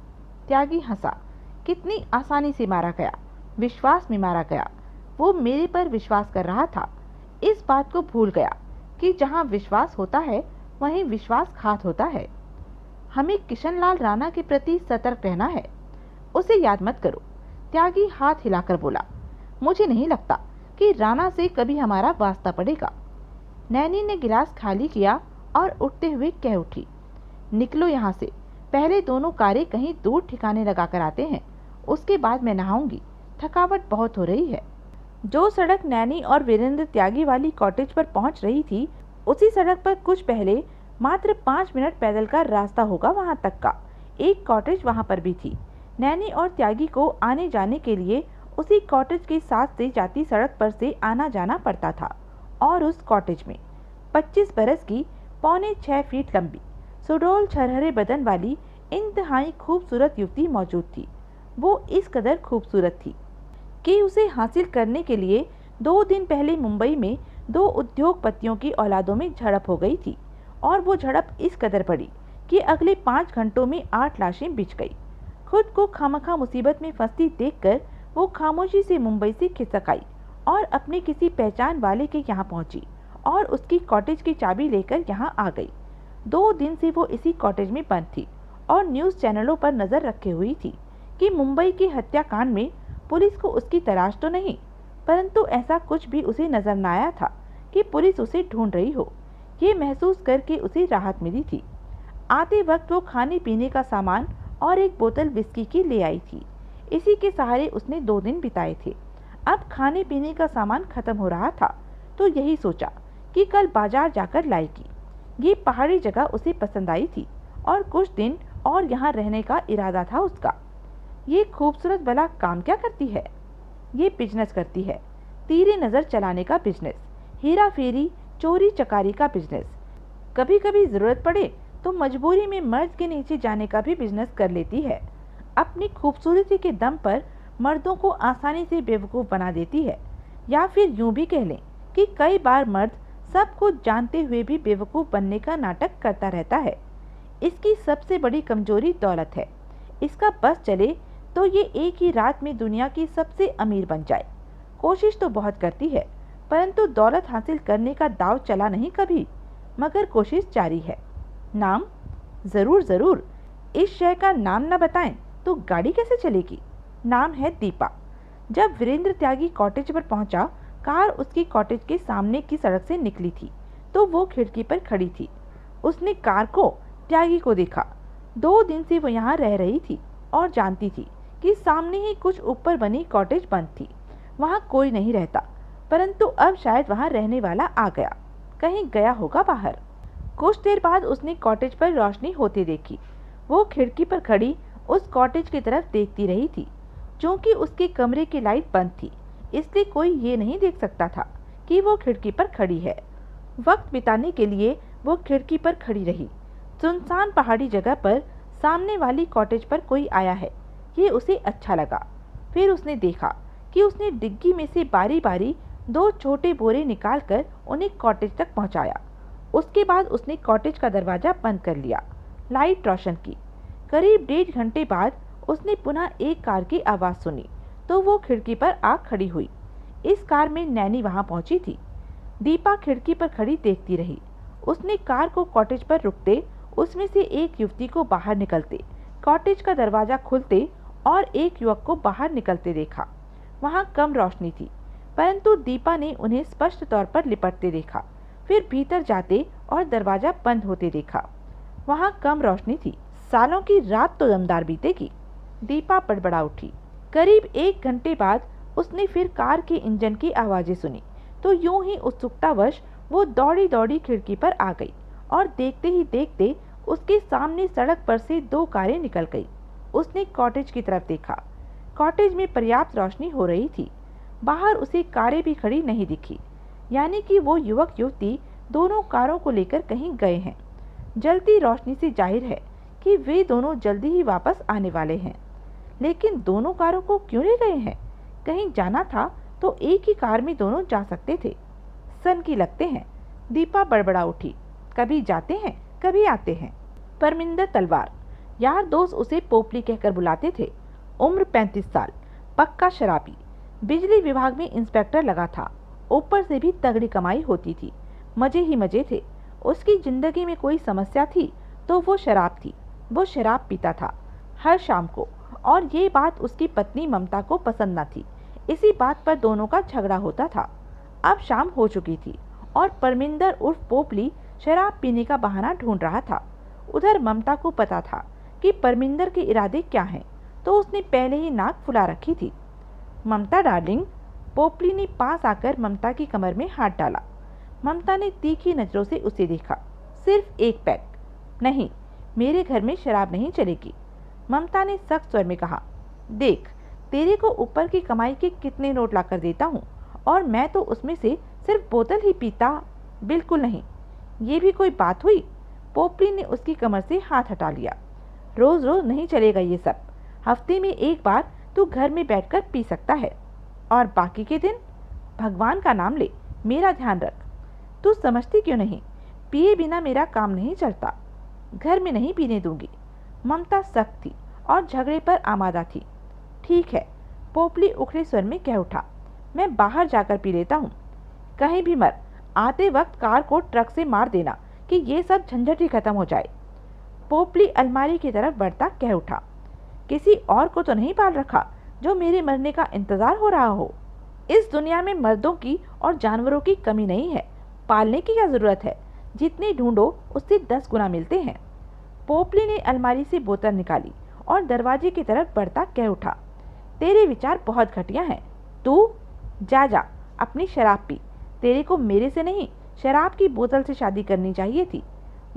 त्यागी हंसा। कितनी आसानी से मारा गया, विश्वास में मारा गया। वो मेरे पर विश्वास कर रहा था। इस बात को भूल गया कि जहाँ विश्वास होता है वहीं विश्वासघात होता है। हमें किशनलाल राणा के प्रति सतर्क रहना है, उसे याद मत करो। त्यागी हाथ हिलाकर बोला। मुझे नहीं लगता कि राणा से कभी हमारा वास्ता पड़ेगा। नैनी ने गिलास खाली किया और उठते हुए कह उठी, निकलो यहाँ से, पहले दोनों कारें कहीं दूर ठिकाने लगाकर आते हैं, उसके बाद मैं नहाऊंगी, थकावट बहुत हो रही है। जो सड़क नैनी और वीरेंद्र त्यागी वाली कॉटेज पर पहुंच रही थी, उसी सड़क पर कुछ पहले मात्र 5 मिनट पैदल का रास्ता होगा वहां तक का। एक कॉटेज वहां पर भी थी। नैनी और त्यागी को आने जाने के लिए उसी कॉटेज के साथ से जाती सड़क पर से आना जाना पड़ता था। और उस कॉटेज में 25 बरस की, 6.25 फीट लंबी, सुडौल छरहरे बदन वाली इंतहाई खूबसूरत युवती मौजूद थी। वो इस कदर खूबसूरत थी कि उसे हासिल करने के लिए 2 दिन पहले मुंबई में 2 उद्योगपतियों की औलादों में झड़प हो गई थी। और वो झड़प इस कदर पड़ी कि अगले 5 घंटों में 8 लाशें बिछ गई। खुद को खामखा मुसीबत में फंसती देखकर वो खामोशी से मुंबई से खिसक आई और अपने किसी पहचान वाले के यहाँ पहुंची और उसकी कॉटेज की चाबी लेकर यहाँ आ गई। 2 दिन से वो इसी कॉटेज में बंद थी और न्यूज़ चैनलों पर नजर रखे हुई थी कि मुंबई के हत्याकांड में पुलिस को उसकी तलाश तो नहीं, परंतु ऐसा कुछ भी उसे नजर न आया था कि पुलिस उसे ढूंढ रही हो। ये महसूस करके उसे राहत मिली थी। आते वक्त वो खाने पीने का सामान और एक बोतल विस्की की ले आई थी। इसी के सहारे उसने 2 दिन बिताए थे। अब खाने पीने का सामान खत्म हो रहा था तो यही सोचा कि कल बाजार जाकर लाएगी। ये पहाड़ी जगह उसे पसंद आई थी और कुछ दिन और यहाँ रहने का इरादा था उसका। ये खूबसूरत भला काम क्या करती है? ये बिजनेस करती है, तीरे नज़र चलाने का बिजनेस, हेरा फेरी चोरी चकारी का बिजनेस। कभी कभी जरूरत पड़े तो मजबूरी में मर्द के नीचे जाने का भी बिजनेस कर लेती है। अपनी खूबसूरती के दम पर मर्दों को आसानी से बेवकूफ़ बना देती है, या फिर यूं भी कह लें कि कई बार मर्द सब कुछ जानते हुए भी बेवकूफ़ बनने का नाटक करता रहता है। इसकी सबसे बड़ी कमजोरी दौलत है। इसका बस चले तो ये एक ही रात में दुनिया की सबसे अमीर बन जाए। कोशिश तो बहुत करती है, परंतु दौलत हासिल करने का दाव चला नहीं कभी, मगर कोशिश जारी है। नाम? ज़रूर ज़रूर, इस शय का नाम न बताएं तो गाड़ी कैसे चलेगी। नाम है दीपा। जब वीरेंद्र त्यागी कॉटेज पर पहुंचा, कार उसकी कॉटेज के सामने की सड़क से निकली थी तो वो खिड़की पर खड़ी थी। उसने कार को, त्यागी को देखा। 2 दिन से वो यहाँ रह रही थी और जानती थी कि सामने ही कुछ ऊपर बनी कॉटेज बंद थी, वहाँ कोई नहीं रहता, परंतु अब शायद वहाँ रहने वाला आ गया, कहीं गया होगा बाहर। कुछ देर बाद उसने कॉटेज पर रोशनी होती देखी। वो खिड़की पर खड़ी उस कॉटेज की तरफ देखती रही थी। चूंकि उसके कमरे की लाइट बंद थी, इसलिए कोई ये नहीं देख सकता था कि वो खिड़की पर खड़ी है। वक्त बिताने के लिए वो खिड़की पर खड़ी रही। सुनसान पहाड़ी जगह पर सामने वाली कॉटेज पर कोई आया है, ये उसे अच्छा लगा। फिर उसने देखा कि उसने डिग्गी में से बारी बारी 2 छोटे बोरे निकालकर उन्हें कॉटेज तक पहुंचाया। उसके बाद उसने कॉटेज का दरवाजा बंद कर लिया, लाइट रोशन की। करीब 1.5 घंटे बाद उसने पुनः एक कार की आवाज़ सुनी तो वो खिड़की पर आ खड़ी हुई। इस कार में नैनी वहां पहुंची थी। दीपा खिड़की पर खड़ी देखती रही। उसने कार को कॉटेज पर रुकते, उसमें से एक युवती को बाहर निकलते, कॉटेज का दरवाजा खुलते और एक युवक को बाहर निकलते देखा। वहां कम रोशनी थी, परंतु दीपा ने उन्हें स्पष्ट तौर पर लिपटते देखा। फिर भीतर जाते और दरवाजा बंद होते देखा। वहां कम रोशनी थी। सालों की रात तो दमदार बीतेगी, दीपा बड़बड़ा उठी। करीब 1 घंटे बाद उसने फिर कार के इंजन की आवाज़ें सुनी तो यूं ही उत्सुकतावश वो दौड़ी दौड़ी खिड़की पर आ गई और देखते ही देखते उसके सामने सड़क पर से 2 कारें निकल गई। उसने कॉटेज की तरफ देखा। कॉटेज में पर्याप्त रोशनी हो रही थी। बाहर उसे कारें भी खड़ी नहीं दिखी, यानी कि वो युवक युवती दोनों कारों को लेकर कहीं गए हैं। जलती रोशनी से जाहिर है कि वे दोनों जल्दी ही वापस आने वाले हैं। लेकिन दोनों कारों को क्यों ले गए हैं? कहीं जाना था तो एक ही कार में दोनों जा सकते थे। सन की लगते हैं, दीपा बड़बड़ा उठी। कभी जाते हैं कभी आते हैं। परमिंदर तलवार, यार दोस्त उसे पोपली कहकर बुलाते थे। उम्र 35 साल, पक्का शराबी, बिजली विभाग में इंस्पेक्टर लगा था ऊपर से भी तगड़ी कमाई होती थी। मजे ही मजे थे। उसकी जिंदगी में कोई समस्या थी तो वो शराब थी। वो शराब पीता था हर शाम को, और ये बात उसकी पत्नी ममता को पसंद न थी। इसी बात पर दोनों का झगड़ा होता था। अब शाम हो चुकी थी और परमिंदर उर्फ पोपली शराब पीने का बहाना ढूंढ रहा था। उधर ममता को पता था कि परमिंदर के इरादे क्या हैं, तो उसने पहले ही नाक फुला रखी थी। ममता डार्लिंग, पोपली ने पास आकर ममता की कमर में हाथ डाला। ममता ने तीखी नजरों से उसे देखा। सिर्फ एक पैक? नहीं, मेरे घर में शराब नहीं चलेगी, ममता ने सख्त स्वर में कहा। देख, तेरे को ऊपर की कमाई के कितने नोट लाकर देता हूँ, और मैं तो उसमें से सिर्फ बोतल ही पीता। बिल्कुल नहीं, ये भी कोई बात हुई? पोपली ने उसकी कमर से हाथ हटा लिया। रोज रोज नहीं चलेगा ये सब। हफ्ते में एक बार तू घर में बैठकर पी सकता है, और बाकी के दिन भगवान का नाम ले, मेरा ध्यान रख। तू समझती क्यों नहीं? पिए बिना मेरा काम नहीं चलता। घर में नहीं पीने दूंगी। ममता सख्त थी और झगड़े पर आमादा थी। ठीक है, पोपली उखड़े स्वर में कह उठा, मैं बाहर जाकर पी लेता हूँ। कहीं भी मर, आते वक्त कार को ट्रक से मार देना कि ये सब झंझट ही खत्म हो जाए। पोपली अलमारी की तरफ बढ़ता कह उठा, किसी और को तो नहीं पाल रखा जो मेरे मरने का इंतजार हो रहा हो। इस दुनिया में मर्दों की और जानवरों की कमी नहीं है। पालने की क्या जरूरत है? जितने ढूंढो उससे 10 गुना मिलते हैं। पोपली ने अलमारी से बोतल निकाली और दरवाजे की तरफ बढ़ता कह उठा, तेरे विचार बहुत घटिया हैं। तू जा जा अपनी शराब पी। तेरे को मेरे से नहीं, शराब की बोतल से शादी करनी चाहिए थी,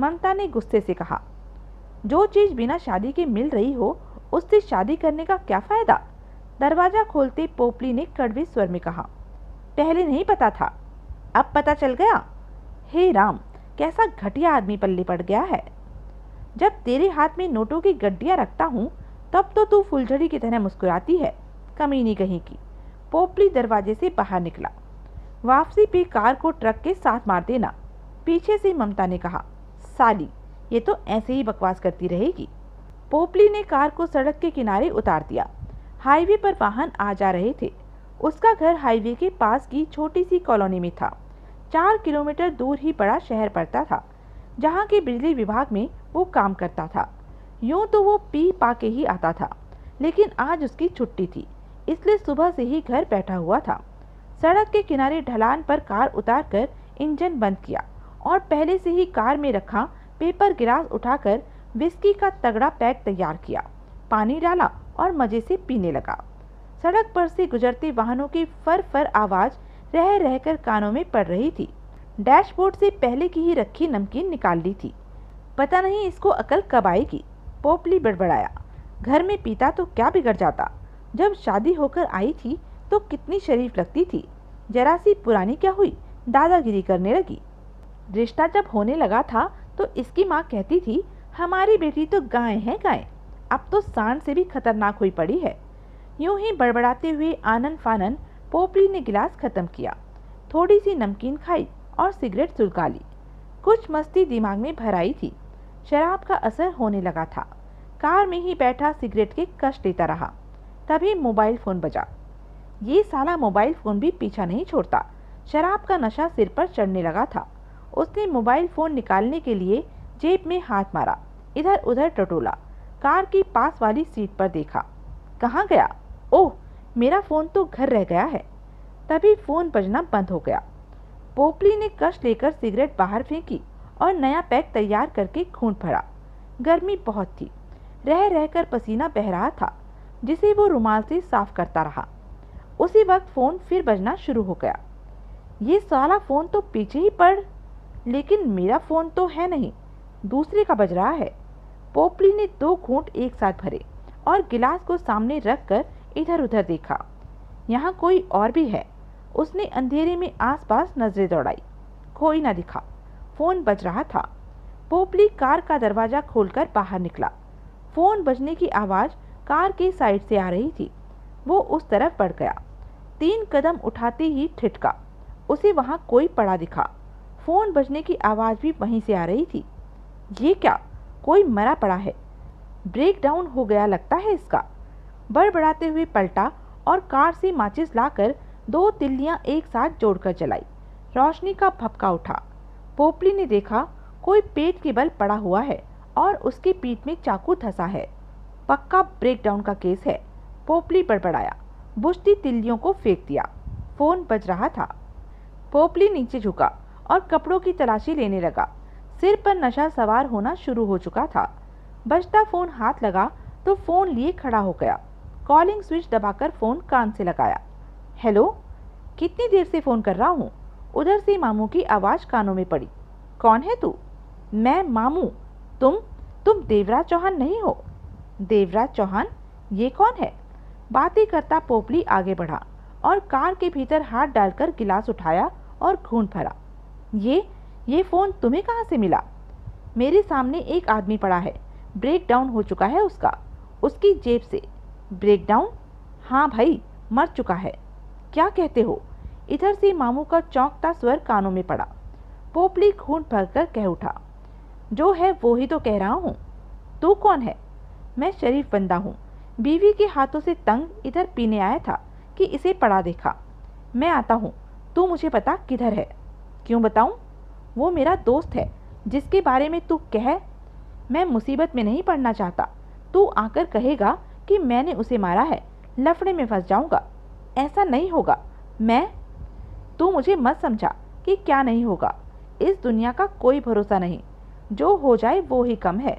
ममता ने गुस्से से कहा। जो चीज बिना शादी के मिल रही हो उससे शादी करने का क्या फायदा? दरवाजा खोलते पोपली ने कड़वे स्वर में कहा। पहले नहीं पता था, अब पता चल गया। हे राम, कैसा घटिया आदमी पल्ले पड़ गया है। जब तेरे हाथ में नोटों की गड्डियां रखता हूँ तब तो तू फुलझड़ी की तरह मुस्कुराती है, कमीनी कहीं की। पोपली दरवाजे से बाहर निकला। वापसी पे कार को ट्रक के साथ मार देना, पीछे से ममता ने कहा। साली, ये तो ऐसे ही बकवास करती रहेगी। पोपली ने कार को सड़क के किनारे उतार दिया। हाईवे पर वाहन आ जा रहे थे। उसका घर हाईवे के पास की छोटी सी कॉलोनी में था। 4 किलोमीटर दूर ही बड़ा शहर पड़ता था, जहाँ के बिजली विभाग में वो काम करता था। यूं तो वो पी पा के ही आता था, लेकिन आज उसकी छुट्टी थी, इसलिए सुबह से ही घर बैठा हुआ था। सड़क के किनारे ढलान पर कार उतारकर इंजन बंद किया और पहले से ही कार में रखा पेपर गिलास उठाकर विस्की का तगड़ा पैक तैयार किया, पानी डाला और मजे से पीने लगा। सड़क पर से गुजरते वाहनों की फर फर आवाज रह रहकर कानों में पड़ रही थी। डैशबोर्ड से पहले की ही रखी नमकीन निकाल ली थी। पता नहीं इसको अकल कब आएगी, पोपली बड़बड़ाया। घर में पीता तो क्या बिगड़ जाता? जब शादी होकर आई थी तो कितनी शरीफ लगती थी। जरा सी पुरानी क्या हुई, दादागिरी करने लगी। रिश्ता जब होने लगा था तो इसकी माँ कहती थी, हमारी बेटी तो गाय है गाय, अब तो सांड से भी खतरनाक हुई पड़ी है। यूं ही बड़बड़ाते हुए आनन फानन पोपली ने गिलास खत्म किया, थोड़ी सी नमकीन खाई और सिगरेट सुलगा ली। कुछ मस्ती दिमाग में भर आई थी। शराब का असर होने लगा था। कार में ही बैठा सिगरेट के कश लेता रहा। तभी मोबाइल फोन बजा। ये साला मोबाइल फोन भी पीछा नहीं छोड़ता। शराब का नशा सिर पर चढ़ने लगा था। उसने मोबाइल फोन निकालने के लिए जेब में हाथ मारा, इधर उधर टटोला, कार की पास वाली सीट पर देखा। कहाँ गया? ओह, मेरा फोन तो घर रह गया है। तभी फोन बजना बंद हो गया। पोपली ने कश लेकर सिगरेट बाहर फेंकी और नया पैक तैयार करके घूंट भरा। गर्मी बहुत थी, रह रहकर पसीना बह रहा था, जिसे वो रुमाल से साफ करता रहा। उसी वक्त फोन फिर बजना शुरू हो गया। ये साला फोन तो पीछे ही पड़, लेकिन मेरा फोन तो है नहीं, दूसरे का बज रहा है। पोपली ने 2 घूंट एक साथ भरे और गिलास को सामने रखकर इधर उधर देखा। यहाँ कोई और भी है। उसने अंधेरे में आसपास नजरें दौड़ाई, कोई न दिखा। फोन बज रहा था। पोपली कार का दरवाजा खोलकर बाहर निकला। फोन बजने की आवाज कार के साइड से आ रही थी। वो उस तरफ बढ़ गया। 3 कदम उठाते ही ठिठका। उसे वहां कोई पड़ा दिखा। फोन बजने की आवाज भी वहीं से आ रही थी। ये क्या, कोई मरा पड़ा है। ब्रेक डाउन हो गया लगता है इसका। बड़बड़ाते हुए पलटा और कार से माचिस लाकर 2 तिल्लियां एक साथ जोड़कर जलाई। रोशनी का भपका उठा। पोपली ने देखा कोई पेट के बल पड़ा हुआ है और उसकी पीठ में चाकू धंसा है। पक्का ब्रेकडाउन का केस है। पोपली बड़बड़ाया। बुझती तिल्लियों को फेंक दिया। फोन बज रहा था। पोपली नीचे झुका और कपड़ों की तलाशी लेने लगा। सिर पर नशा सवार होना शुरू हो चुका था। बजता फोन हाथ लगा तो फोन लिए खड़ा हो गया। कॉलिंग स्विच दबाकर फोन कान से लगाया। हेलो, कितनी देर से फोन कर रहा हूँ। उधर से मामू की आवाज कानों में पड़ी। कौन है तू? मैं मामू। तुम देवराज चौहान नहीं हो? देवराज चौहान? ये कौन है? बातें करता पोपली आगे बढ़ा और कार के भीतर हाथ डालकर गिलास उठाया और खून भरा। ये फोन तुम्हें कहाँ से मिला? मेरे सामने एक आदमी पड़ा है। ब्रेक डाउन हो चुका है उसकी जेब से। Break down? हाँ भाई, मर चुका है। क्या कहते हो? इधर से मामू का चौंकता स्वर कानों में पड़ा। पोपली खून भरकर कह उठा। जो है वो ही तो कह रहा हूँ। तू कौन है? मैं शरीफ बंदा हूँ। बीवी के हाथों से तंग इधर पीने आया था कि इसे पड़ा देखा। मैं आता हूँ। तू मुझे बता किधर है? क्यों बताऊँ? वो मेरा दोस्त है जिसके बारे में तू कह। मैं मुसीबत में नहीं पड़ना चाहता। तू आकर कहेगा कि मैंने उसे मारा है, लफड़े में फंस जाऊंगा। ऐसा नहीं होगा। तू मुझे मत समझा कि क्या नहीं होगा। इस दुनिया का कोई भरोसा नहीं। जो हो जाए वो ही कम है।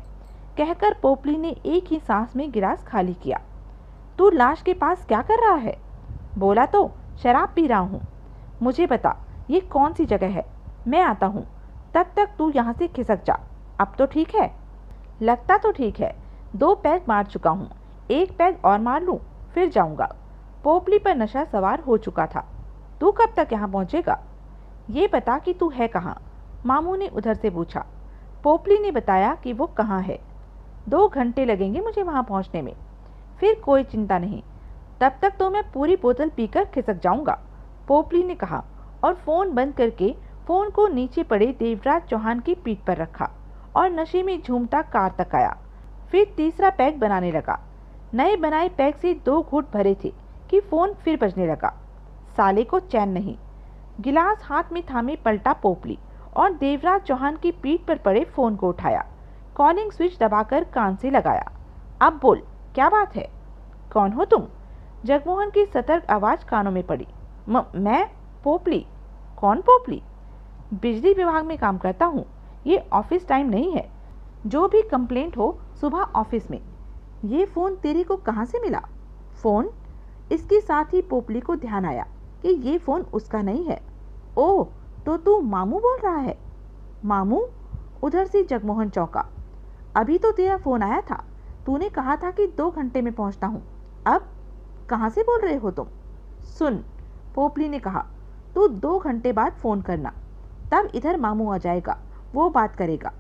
कहकर पोपली ने एक ही सांस में गिलास खाली किया। तू लाश के पास क्या कर रहा है? बोला तो शराब पी रहा हूँ। मुझे बता ये कौन सी जगह है? मैं आता हूँ। तब तक तू यहाँ से खिसक जा। अब तो ठीक है? लगता तो ठीक है। 2 पैग मार चुका हूँ। 1 पैग और मार लूँ फिर जाऊँगा। पोपली पर नशा सवार हो चुका था। तू कब तक यहाँ पहुँचेगा? ये बता कि तू है कहाँ? मामू ने उधर से पूछा। पोपली ने बताया कि वो कहाँ है। 2 घंटे लगेंगे मुझे वहाँ पहुँचने में। फिर कोई चिंता नहीं। तब तक तो मैं पूरी बोतल पीकर खिसक जाऊँगा, पोपली ने कहा और फ़ोन बंद करके फ़ोन को नीचे पड़े देवराज चौहान की पीठ पर रखा और नशे में झूमता कार तक आया। फिर तीसरा पैक बनाने लगा। नए बनाए पैक से 2 घूंट भरे थे कि फ़ोन फिर बजने लगा। साले को चैन नहीं। गिलास हाथ में थामे पलटा पोपली और देवराज चौहान की पीठ पर पड़े फ़ोन को उठाया। कॉलिंग स्विच दबाकर कान से लगाया। अब बोल, क्या बात है? कौन हो तुम? जगमोहन की सतर्क आवाज़ कानों में पड़ी। मैं पोपली। कौन पोपली? बिजली विभाग में काम करता हूँ। ये ऑफिस टाइम नहीं है। जो भी कंप्लेंट हो सुबह ऑफिस में। ये फ़ोन तेरे को कहाँ से मिला? फ़ोन? इसके साथ ही पोपली को ध्यान आया कि ये फ़ोन उसका नहीं है। ओह, तो तू मामू बोल रहा है? मामू? उधर से जगमोहन चौंका। अभी तो तेरा फ़ोन आया था। तूने कहा था कि 2 घंटे में पहुंचता हूँ। अब कहाँ से बोल रहे हो तुम? सुन, पोपली ने कहा, तू 2 घंटे बाद फ़ोन करना। तब इधर मामू आ जाएगा, वो बात करेगा।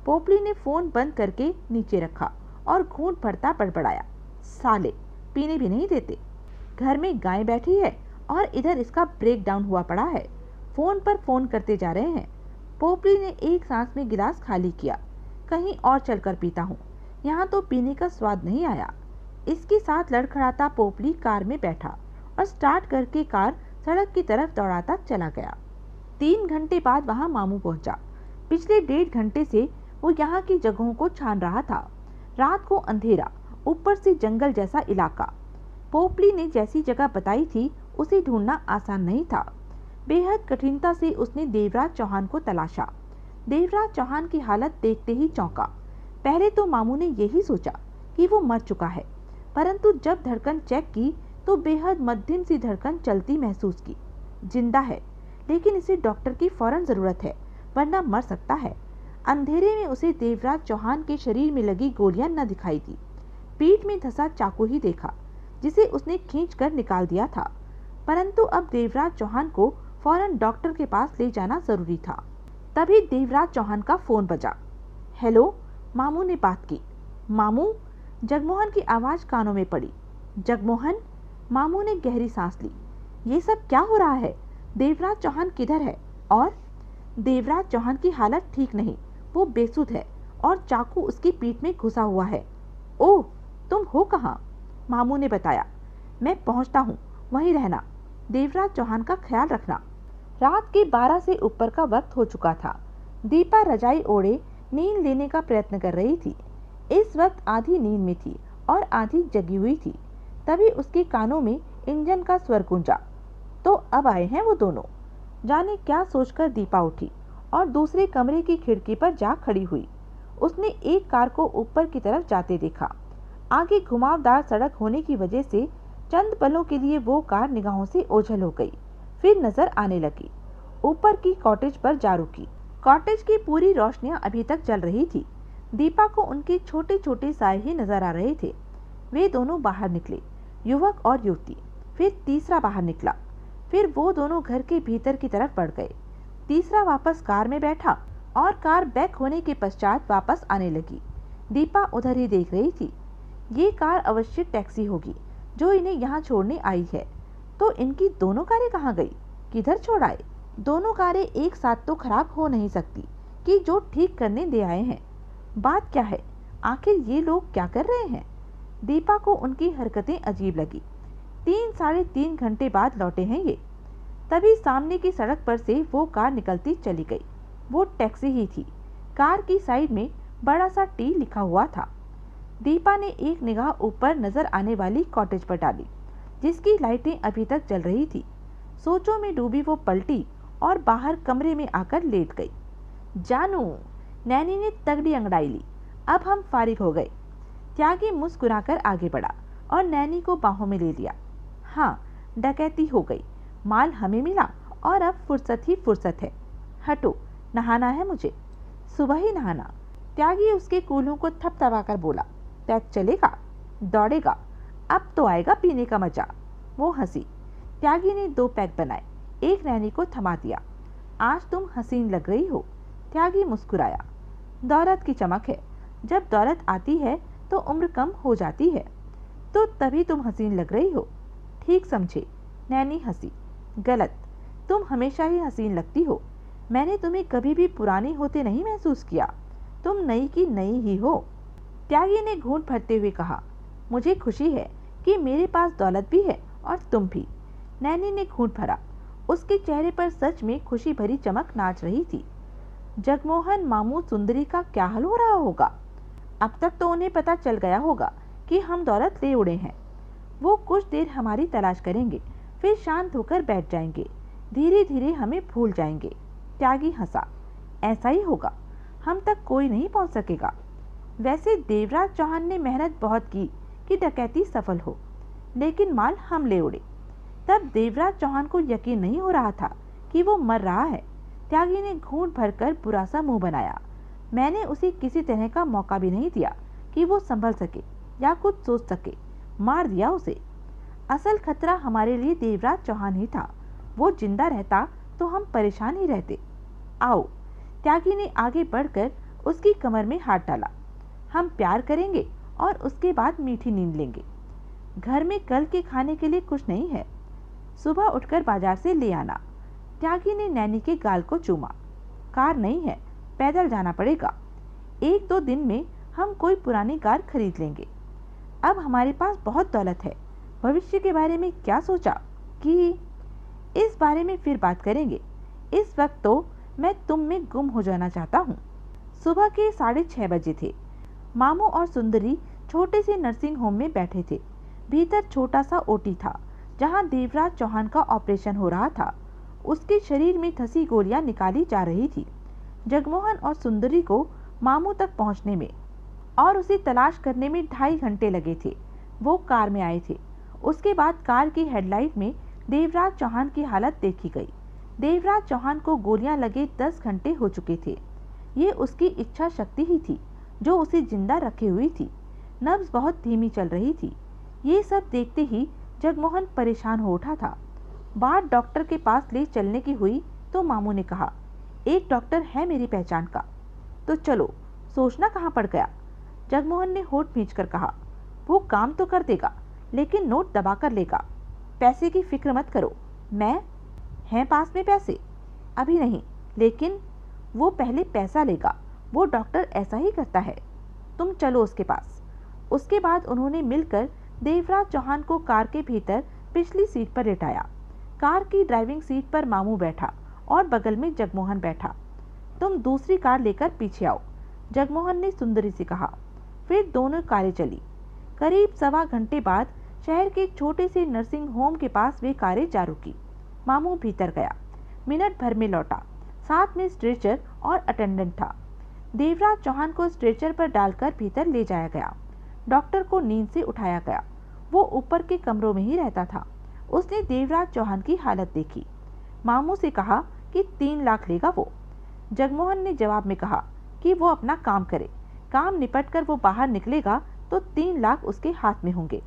पोपली ने फ़ोन बंद करके नीचे रखा और घूंट भरता बड़बड़ाया। साले पीने भी नहीं देते। घर में गाय बैठी है और इधर इसका ब्रेक डाउन हुआ पड़ा है। फ़ोन पर फ़ोन करते जा रहे हैं। पोपली ने एक सांस में गिलास खाली किया। कहीं और चलकर पीता हूँ। यहाँ तो पीने का स्वाद नहीं आया। इसके साथ लड़खड़ाता पोपली कार में बैठा और स्टार्ट करके कार सड़क की तरफ दौड़ाता चला गया। 3 घंटे बाद वहाँ मामू पहुँचा। पिछले 1.5 घंटे से वो यहाँ की जगहों को छान रहा था। रात को अंधेरा, ऊपर से जंगल जैसा इलाका। पोपली ने जैसी जगह बताई थी उसे ढूंढना आसान नहीं था। बेहद कठिनता से उसने देवराज चौहान को तलाशा। देवराज चौहान की हालत देखते ही चौंका। पहले तो मामू ने यही सोचा कि वो मर चुका है, परंतु जब धड़कन चेक की तो बेहद मध्यम सी धड़कन चलती महसूस की। जिंदा है, लेकिन इसे डॉक्टर की फौरन जरूरत है, वरना मर सकता है। अंधेरे में उसे देवराज चौहान के शरीर में लगी गोलियां न दिखाई दी। पीठ में धंसा चाकू ही देखा, जिसे उसने खींचकर निकाल दिया था। परंतु अब देवराज चौहान को फौरन डॉक्टर के पास ले जाना जरूरी था। तभी देवराज चौहान का फोन बजा। हेलो, मामू ने बात की। मामू? जगमोहन की आवाज कानों में पड़ी। जगमोहन? मामू ने गहरी सांस ली। ये सब क्या हो रहा है? देवराज चौहान किधर है? और देवराज चौहान की हालत ठीक नहीं, वो बेसुध है और चाकू उसकी पीठ में घुसा हुआ है। ओह, तुम हो कहाँ? मामू ने बताया। मैं पहुंचता हूँ, वहीं रहना। देवराज चौहान का ख्याल रखना। रात के 12 से ऊपर का वक्त हो चुका था। दीपा रजाई ओढ़े नींद लेने का प्रयत्न कर रही थी। इस वक्त आधी नींद में थी और आधी जगी हुई थी। तभी उसके कानों में इंजन का स्वर गूंजा। तो अब आए हैं वो दोनों। जाने क्या सोचकर दीपा उठी और दूसरे कमरे की खिड़की पर जा खड़ी हुई। उसने एक कार को ऊपर की तरफ जाते देखा। आगे घुमावदार सड़क होने की वजह से चंद पलों के लिए वो कार निगाहों से ओझल हो गई, फिर नजर आने लगी। ऊपर की कॉटेज पर जा रुकी। कॉटेज की पूरी रोशनियां अभी तक जल रही थी। दीपा को उनके छोटे छोटे साए ही नजर आ रहे थे। वे दोनों बाहर निकले, युवक और युवती। फिर तीसरा बाहर निकला। फिर वो दोनों घर के भीतर की तरफ बढ़ गए। तीसरा वापस कार में बैठा और कार बैक होने के पश्चात वापस आने लगी। दीपा उधर ही देख रही थी। ये कार अवश्य टैक्सी होगी जो इन्हें यहाँ छोड़ने आई है। तो इनकी दोनों कारें कहाँ गई? किधर छोड़ आए? दोनों कारें एक साथ तो खराब हो नहीं सकती कि जो ठीक करने दे आए हैं। बात क्या है? आखिर ये लोग क्या कर रहे हैं? दीपा को उनकी हरकतें अजीब लगी। 3 साढ़े 3 घंटे बाद लौटे हैं ये। तभी सामने की सड़क पर से वो कार निकलती चली गई। वो टैक्सी ही थी। कार की साइड में बड़ा सा टी लिखा हुआ था। दीपा ने एक निगाह ऊपर नजर आने वाली कॉटेज पर डाली, जिसकी लाइटें अभी तक जल रही थी। सोचों में डूबी वो पलटी और बाहर कमरे में आकर लेट गई। जानू, नैनी ने तगड़ी अंगड़ाई ली। अब हम फारिग हो गए। त्यागी मुस्कुराकर आगे बढ़ा और नैनी को बाहों में ले लिया। हाँ, डकैती हो गई, माल हमें मिला और अब फुर्सत ही फुर्सत है। हटो, नहाना है मुझे। सुबह ही नहाना। त्यागी उसके कूल्हों को थपथपाकर बोला। पैक चलेगा? दौड़ेगा। अब तो आएगा पीने का मजा। वो हंसी। त्यागी ने 2 पैक बनाए, एक नैनी को थमा दिया। आज तुम हसीन लग रही हो। त्यागी मुस्कुराया। दौलत की चमक है। जब दौलत आती है तो उम्र कम हो जाती है। तो तभी तुम हसीन लग रही हो। ठीक समझे। नैनी हंसी। गलत, तुम हमेशा ही हसीन लगती हो। मैंने तुम्हें कभी भी पुरानी होते नहीं महसूस किया। तुम नई की नई ही हो। त्यागी ने घूंट भरते हुए कहा। मुझे खुशी है कि मेरे पास दौलत भी है और तुम भी। नैनी ने घूंट भरा। उसके चेहरे पर सच में खुशी भरी चमक नाच रही थी। जगमोहन मामू सुंदरी का क्या हाल हो रहा होगा? अब तक तो उन्हें पता चल गया होगा कि हम दौलत ले उड़े हैं। वो कुछ देर हमारी तलाश करेंगे, फिर शांत होकर बैठ जाएंगे। धीरे धीरे हमें भूल जाएंगे। त्यागी हंसा। ऐसा ही होगा। हम तक कोई नहीं पहुंच सकेगा। वैसे देवराज चौहान ने मेहनत बहुत की कि डकैती सफल हो, लेकिन माल हम ले उड़े। तब देवराज चौहान को यकीन नहीं हो रहा था कि वो मर रहा है। त्यागी ने घूंट भरकर बुरा सा मुंह बनाया। मैंने उसे किसी तरह का मौका भी नहीं दिया कि वो संभल सके या कुछ सोच सके। मार दिया उसे। असल खतरा हमारे लिए देवराज चौहान ही था। वो जिंदा रहता तो हम परेशान ही रहते। आओ। त्यागी ने आगे बढ़कर उसकी कमर में हाथ डाला। हम प्यार करेंगे और उसके बाद मीठी नींद लेंगे। घर में कल के खाने के लिए कुछ नहीं है। सुबह उठकर बाजार से ले आना। त्यागी ने नैनी के गाल को चूमा। कार नहीं है, पैदल जाना पड़ेगा। 1-2 दिन में हम कोई पुरानी कार खरीद लेंगे। अब हमारे पास बहुत दौलत है। भविष्य के बारे में क्या सोचा कि इस बारे में फिर बात करेंगे। इस वक्त तो मैं तुम में गुम हो जाना चाहता हूँ। सुबह के 6:30 बजे थे। मामू और सुंदरी छोटे से नर्सिंग होम में बैठे थे। भीतर छोटा सा ओटी था जहाँ देवराज चौहान का ऑपरेशन हो रहा था। उसके शरीर में धंसी गोलियां निकाली जा रही थी। जगमोहन और सुंदरी को मामू तक पहुंचने में और उसे तलाश करने में 2.5 घंटे लगे थे। वो कार में आए थे। उसके बाद कार की हेडलाइट में देवराज चौहान की हालत देखी गई। देवराज चौहान को गोलियां लगे 10 घंटे हो चुके थे। ये उसकी इच्छा शक्ति ही थी जो उसे जिंदा रखे हुई थी। नब्ज बहुत धीमी चल रही थी। ये सब देखते ही जगमोहन परेशान हो उठा था। बात डॉक्टर के पास ले चलने की हुई तो मामू ने कहा, एक डॉक्टर है मेरी पहचान का। तो चलो, सोचना कहाँ पड़ गया। जगमोहन ने होठ खींचकर कहा, वो काम तो कर देगा लेकिन नोट दबा कर लेगा। पैसे की फिक्र मत करो। मैं हैं पास में पैसे? अभी नहीं, लेकिन वो पहले पैसा लेगा। वो डॉक्टर ऐसा ही करता है। तुम चलो उसके पास। उसके बाद उन्होंने मिलकर देवराज चौहान को कार के भीतर पिछली सीट पर लेटाया। कार की ड्राइविंग सीट पर मामू बैठा और बगल में जगमोहन बैठा। तुम दूसरी कार लेकर पीछे आओ, जगमोहन ने सुंदरी से कहा। फिर दोनों कारें चली। करीब 1.25 घंटे बाद शहर के छोटे से नर्सिंग होम के पास वे कारें जा रुकी। मामू भीतर गया, मिनट भर में लौटा। साथ में स्ट्रेचर और अटेंडेंट था। देवराज चौहान को स्ट्रेचर पर डालकर भीतर ले जाया गया। डॉक्टर को नींद से उठाया गया। वो ऊपर के कमरों में ही रहता था। उसने देवराज चौहान की हालत देखी। मामू से कहा कि 3 लाख लेगा वो। जगमोहन ने जवाब में कहा कि वो अपना काम करे, काम निपटकर वो बाहर निकलेगा तो 3 लाख उसके हाथ में होंगे।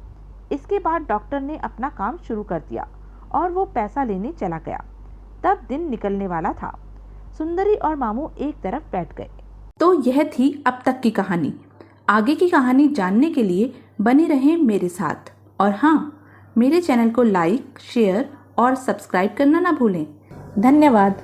इसके बाद डॉक्टर ने अपना काम शुरू कर दिया और वो पैसा लेने चला गया। तब दिन निकलने वाला था। सुंदरी और मामू एक तरफ बैठ गए। तो यह थी अब तक की कहानी। आगे की कहानी जानने के लिए बने रहें मेरे साथ। और हाँ, मेरे चैनल को लाइक, शेयर और सब्सक्राइब करना ना भूलें। धन्यवाद।